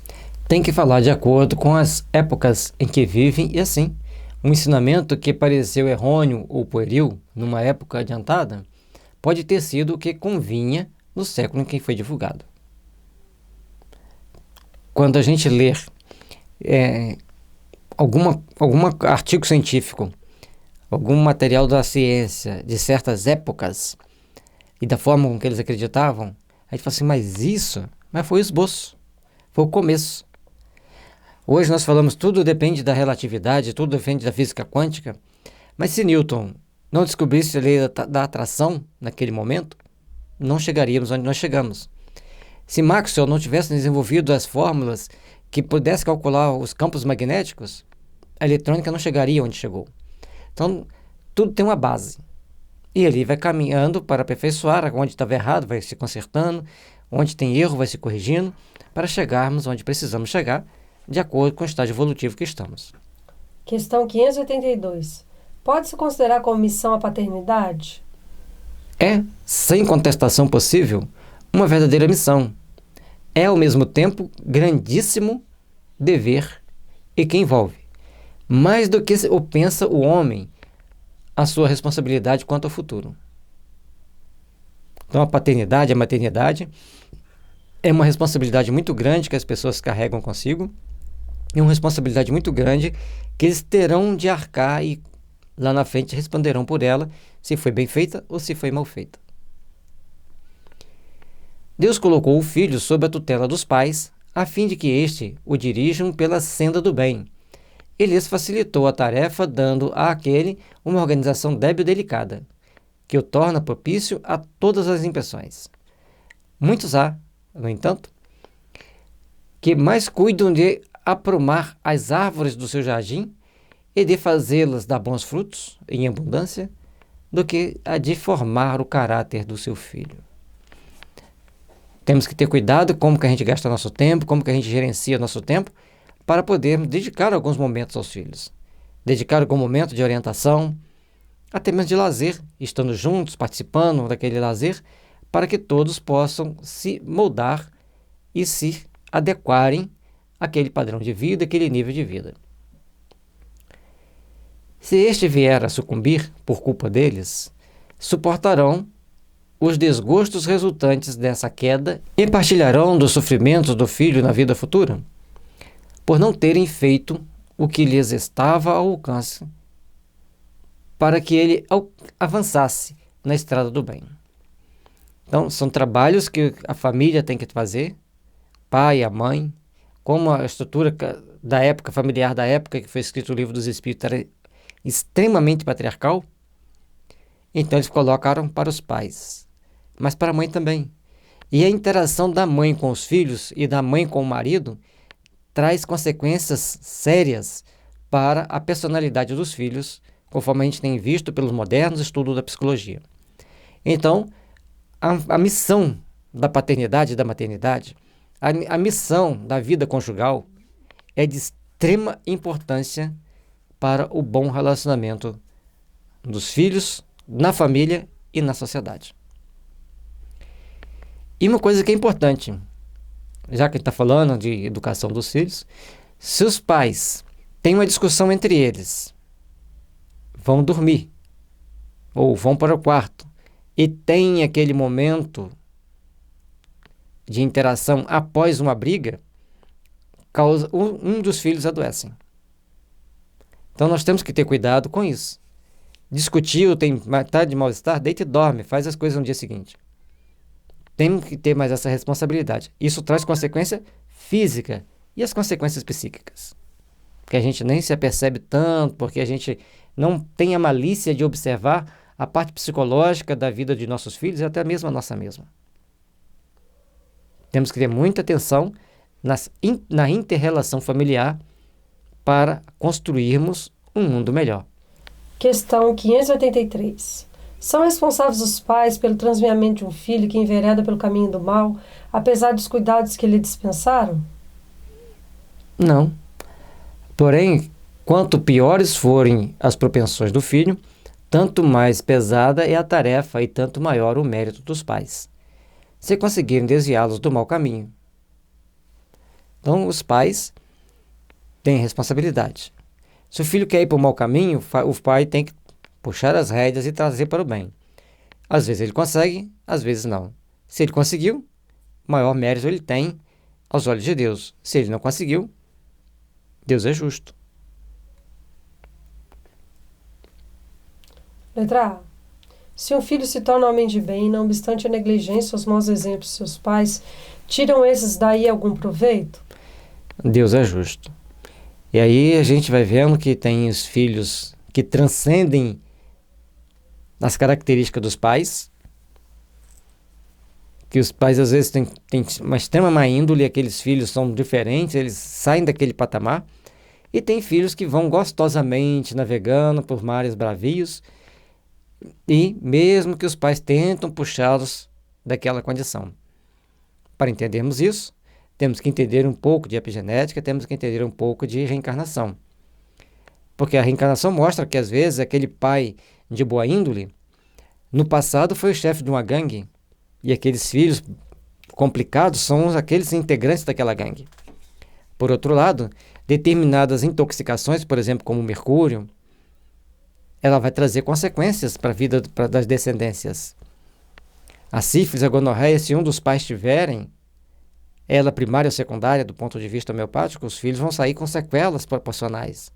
têm que falar de acordo com as épocas em que vivem e assim, um ensinamento que pareceu errôneo ou pueril numa época adiantada pode ter sido o que convinha no século em que foi divulgado. Quando a gente lê algum artigo científico, algum material da ciência de certas épocas e da forma com que eles acreditavam, a gente fala assim, mas foi o esboço, foi o começo. Hoje nós falamos tudo depende da relatividade, tudo depende da física quântica, mas se Newton não descobrisse a lei da atração naquele momento, não chegaríamos onde nós chegamos. Se Maxwell não tivesse desenvolvido as fórmulas que pudesse calcular os campos magnéticos, a eletrônica não chegaria onde chegou. Então, tudo tem uma base. E ele vai caminhando para aperfeiçoar, onde estava errado, vai se consertando, onde tem erro, vai se corrigindo, para chegarmos onde precisamos chegar, de acordo com o estágio evolutivo que estamos. Questão 582. Pode-se considerar como missão a paternidade? É, sem contestação possível, uma verdadeira missão. É, ao mesmo tempo, grandíssimo dever e que envolve, mais do que pensa o homem, a sua responsabilidade quanto ao futuro. Então, a paternidade, a maternidade, é uma responsabilidade muito grande que as pessoas carregam consigo e uma responsabilidade muito grande que eles terão de arcar e lá na frente responderão por ela se foi bem feita ou se foi mal feita. Deus colocou o filho sob a tutela dos pais a fim de que este o dirijam pela senda do bem. Ele lhes facilitou a tarefa dando àquele uma organização débil e delicada, que o torna propício a todas as impressões. Muitos há, no entanto, que mais cuidam de aprumar as árvores do seu jardim e de fazê-las dar bons frutos em abundância, do que a de formar o caráter do seu filho. Temos que ter cuidado como que a gente gasta nosso tempo, como que a gente gerencia nosso tempo, para podermos dedicar alguns momentos aos filhos. Dedicar algum momento de orientação, até mesmo de lazer, estando juntos, participando daquele lazer, para que todos possam se moldar e se adequarem àquele padrão de vida, àquele nível de vida. Se este vier a sucumbir por culpa deles, suportarão os desgostos resultantes dessa queda e partilharão dos sofrimentos do filho na vida futura, por não terem feito o que lhes estava ao alcance para que ele avançasse na estrada do bem. Então, são trabalhos que a família tem que fazer, pai, a mãe, como a estrutura da época, familiar da época que foi escrito o Livro dos Espíritos era extremamente patriarcal, então eles colocaram para os pais, mas para a mãe também. E a interação da mãe com os filhos e da mãe com o marido traz consequências sérias para a personalidade dos filhos, conforme a gente tem visto pelos modernos estudos da psicologia. Então, a missão da paternidade e da maternidade, a missão da vida conjugal é de extrema importância para o bom relacionamento dos filhos, na família e na sociedade. E uma coisa que é importante, já que a gente está falando de educação dos filhos, se os pais têm uma discussão entre eles, vão dormir, ou vão para o quarto, e tem aquele momento de interação após uma briga, um dos filhos adoecem. Então nós temos que ter cuidado com isso. Discutiu, está de mal-estar, deita e dorme, faz as coisas no dia seguinte. Temos que ter mais essa responsabilidade. Isso traz consequência física e as consequências psíquicas, que a gente nem se apercebe tanto, porque a gente não tem a malícia de observar a parte psicológica da vida de nossos filhos e até mesmo a nossa mesma. Temos que ter muita atenção na inter-relação familiar para construirmos um mundo melhor. Questão 583. São responsáveis os pais pelo transviamento de um filho que envereda pelo caminho do mal, apesar dos cuidados que lhe dispensaram? Não. Porém, quanto piores forem as propensões do filho, tanto mais pesada é a tarefa e tanto maior o mérito dos pais, se conseguirem desviá-los do mau caminho. Então, os pais têm responsabilidade. Se o filho quer ir para o mau caminho, o pai tem que puxar as rédeas e trazer para o bem. Às vezes ele consegue, às vezes não. Se ele conseguiu, maior mérito ele tem aos olhos de Deus. Se ele não conseguiu, Deus é justo. Letra A. Se um filho se torna homem de bem, não obstante a negligência ou os maus exemplos de seus pais, tiram esses daí algum proveito? Deus é justo. E aí a gente vai vendo que tem os filhos que transcendem as características dos pais, que os pais às vezes têm uma extrema má índole, aqueles filhos são diferentes, eles saem daquele patamar, e tem filhos que vão gostosamente navegando por mares bravios, e mesmo que os pais tentam puxá-los daquela condição. Para entendermos isso, temos que entender um pouco de epigenética, temos que entender um pouco de reencarnação. Porque a reencarnação mostra que às vezes aquele pai de boa índole, no passado foi o chefe de uma gangue, e aqueles filhos complicados são aqueles integrantes daquela gangue. Por outro lado, determinadas intoxicações, por exemplo, como o mercúrio, ela vai trazer consequências para a vida das descendências. A sífilis, a gonorreia, se um dos pais tiverem, ela primária ou secundária, do ponto de vista homeopático, os filhos vão sair com sequelas proporcionais.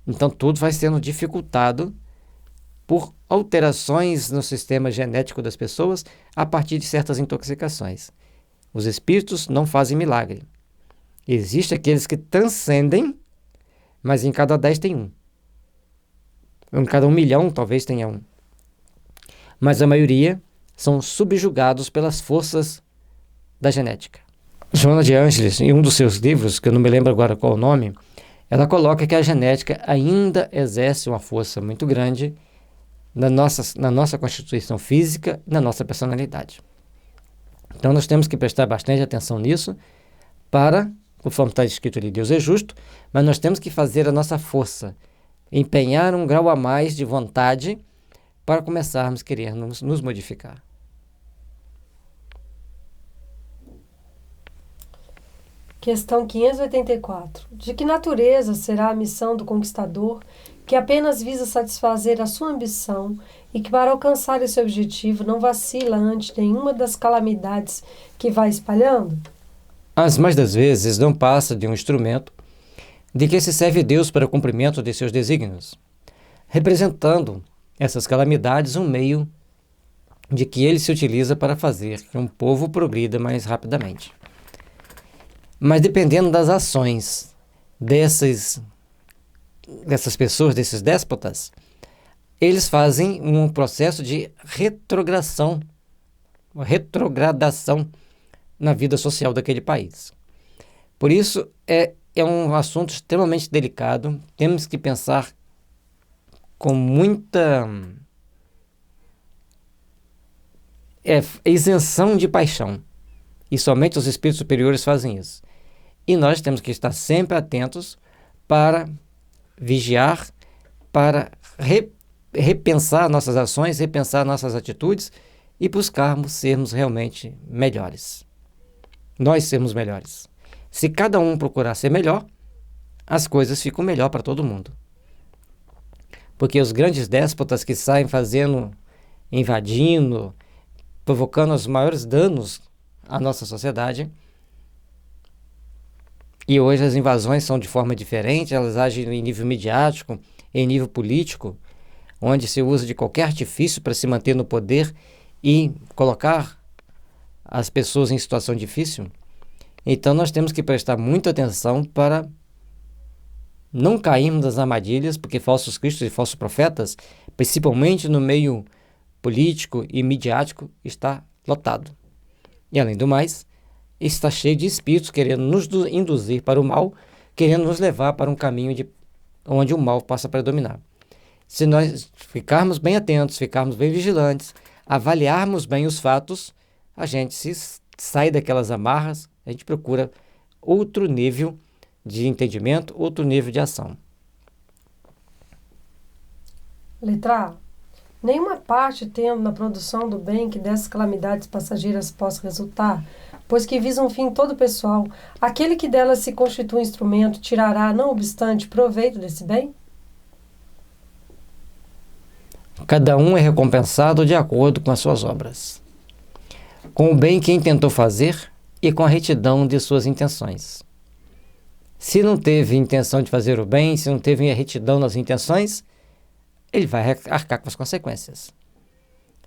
Então, tudo vai sendo dificultado por alterações no sistema genético das pessoas a partir de certas intoxicações. Os espíritos não fazem milagre. Existem aqueles que transcendem, mas em cada 10 tem um. Em cada 1 milhão, talvez tenha um. Mas a maioria são subjugados pelas forças da genética. Joana de Ângeles, em um dos seus livros, que eu não me lembro agora qual o nome, ela coloca que a genética ainda exerce uma força muito grande na nossa constituição física, na nossa personalidade. Então nós temos que prestar bastante atenção nisso para conforme está escrito ali, Deus é justo, mas nós temos que fazer a nossa força, empenhar um grau a mais de vontade para começarmos a querer nos modificar. Questão 584. De que natureza será a missão do conquistador que apenas visa satisfazer a sua ambição e que para alcançar esse objetivo não vacila ante nenhuma das calamidades que vai espalhando? As mais das vezes não passa de um instrumento de que se serve Deus para o cumprimento de seus desígnios, representando essas calamidades um meio de que ele se utiliza para fazer que um povo progrida mais rapidamente. Mas dependendo das ações dessas pessoas, desses déspotas, eles fazem um processo de retrogradação na vida social daquele país. Por isso, é um assunto extremamente delicado, temos que pensar com muita isenção de paixão, e somente os espíritos superiores fazem isso. E nós temos que estar sempre atentos para vigiar, para repensar nossas ações, repensar nossas atitudes e buscarmos sermos realmente melhores. Nós sermos melhores. Se cada um procurar ser melhor, as coisas ficam melhor para todo mundo. Porque os grandes déspotas que saem invadindo, provocando os maiores danos à nossa sociedade, e hoje as invasões são de forma diferente, elas agem em nível midiático, em nível político, onde se usa de qualquer artifício para se manter no poder e colocar as pessoas em situação difícil. Então nós temos que prestar muita atenção para não cairmos nas armadilhas, porque falsos cristos e falsos profetas, principalmente no meio político e midiático, está lotado. E além do mais, está cheio de espíritos querendo nos induzir para o mal, querendo nos levar para um caminho onde o mal possa predominar. Se nós ficarmos bem atentos, ficarmos bem vigilantes, avaliarmos bem os fatos, a gente se sai daquelas amarras, a gente procura outro nível de entendimento, outro nível de ação. Letra A. Nenhuma parte tendo na produção do bem que dessas calamidades passageiras possa resultar, pois que visa um fim todo pessoal, aquele que delas se constitui instrumento tirará, não obstante, proveito desse bem? Cada um é recompensado de acordo com as suas obras, com o bem que intentou fazer e com a retidão de suas intenções. Se não teve intenção de fazer o bem, se não teve a retidão nas intenções, ele vai arcar com as consequências.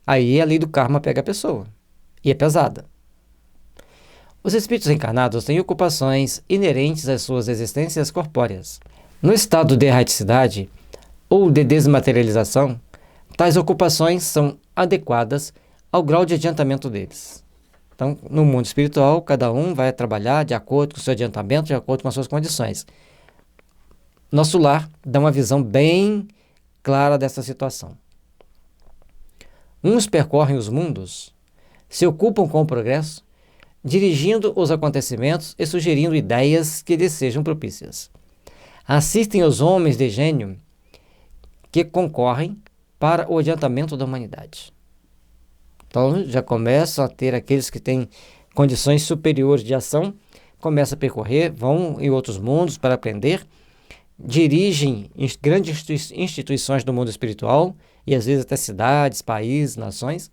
Aí a lei do karma pega a pessoa, e é pesada. Os espíritos encarnados têm ocupações inerentes às suas existências corpóreas. No estado de erraticidade ou de desmaterialização, tais ocupações são adequadas ao grau de adiantamento deles. Então, no mundo espiritual, cada um vai trabalhar de acordo com o seu adiantamento, de acordo com as suas condições. Nosso lar dá uma visão bem clara dessa situação. Uns percorrem os mundos, se ocupam com o progresso, dirigindo os acontecimentos e sugerindo ideias que lhes sejam propícias. Assistem aos homens de gênio que concorrem para o adiantamento da humanidade. Então já começam a ter aqueles que têm condições superiores de ação, começam a percorrer, vão em outros mundos para aprender, dirigem grandes instituições do mundo espiritual, e às vezes até cidades, países, nações,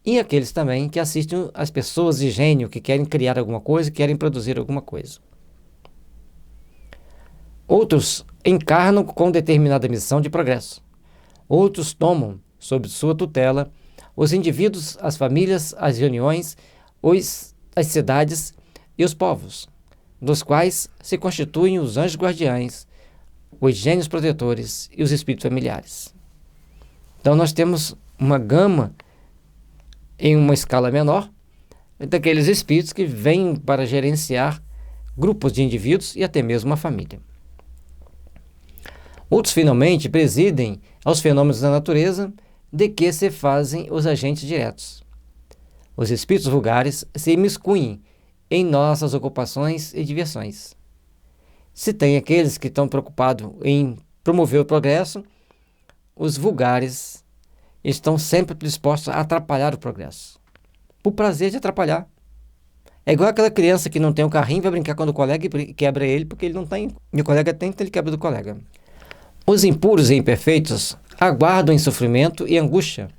e aqueles também que assistem as pessoas de gênio que querem criar alguma coisa, querem produzir alguma coisa. Outros encarnam com determinada missão de progresso. Outros tomam, sob sua tutela, os indivíduos, as famílias, as reuniões, as cidades e os povos, dos quais se constituem os anjos guardiães, os gênios protetores e os espíritos familiares. Então nós temos uma gama em uma escala menor daqueles espíritos que vêm para gerenciar grupos de indivíduos e até mesmo uma família. Outros, finalmente, presidem aos fenômenos da natureza de que se fazem os agentes diretos. Os espíritos vulgares se imiscuem em nossas ocupações e diversões. Se tem aqueles que estão preocupados em promover o progresso, os vulgares estão sempre dispostos a atrapalhar o progresso, por prazer de atrapalhar. É igual aquela criança que não tem um carrinho, vai brincar quando o colega e quebra ele, porque ele não tem, e o colega tem, então ele quebra do colega. Os impuros e imperfeitos aguardam em sofrimento e angústia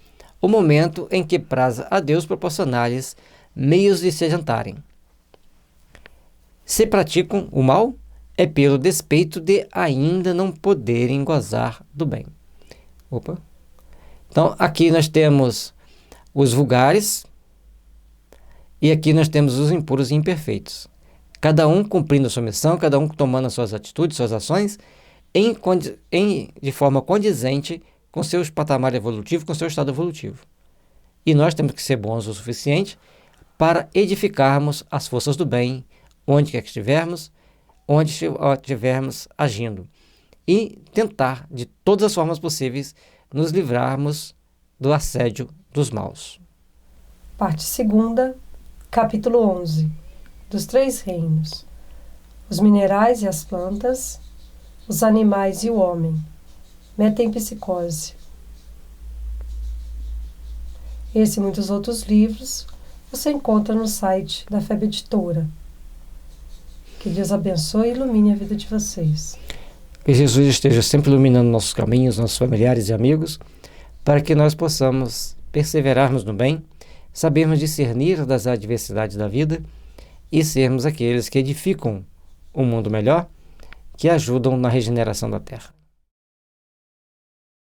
o momento em que praza a Deus proporcionar-lhes meios de se adiantarem. Se praticam o mal, é pelo despeito de ainda não poderem gozar do bem. Então, aqui nós temos os vulgares e aqui nós temos os impuros e imperfeitos. Cada um cumprindo a sua missão, cada um tomando as suas atitudes, suas ações, de forma condizente com seu patamar evolutivo, com seu estado evolutivo. E nós temos que ser bons o suficiente para edificarmos as forças do bem, onde quer que estivermos, onde estivermos agindo. E tentar, de todas as formas possíveis, nos livrarmos do assédio dos maus. Parte 2ª, capítulo 11. Dos 3 reinos. Os minerais e as plantas, os animais e o homem. Metempsicose. Esse e muitos outros livros você encontra no site da FEB Editora. Que Deus abençoe e ilumine a vida de vocês. Que Jesus esteja sempre iluminando nossos caminhos, nossos familiares e amigos, para que nós possamos perseverarmos no bem, sabermos discernir das adversidades da vida e sermos aqueles que edificam um mundo melhor, que ajudam na regeneração da Terra.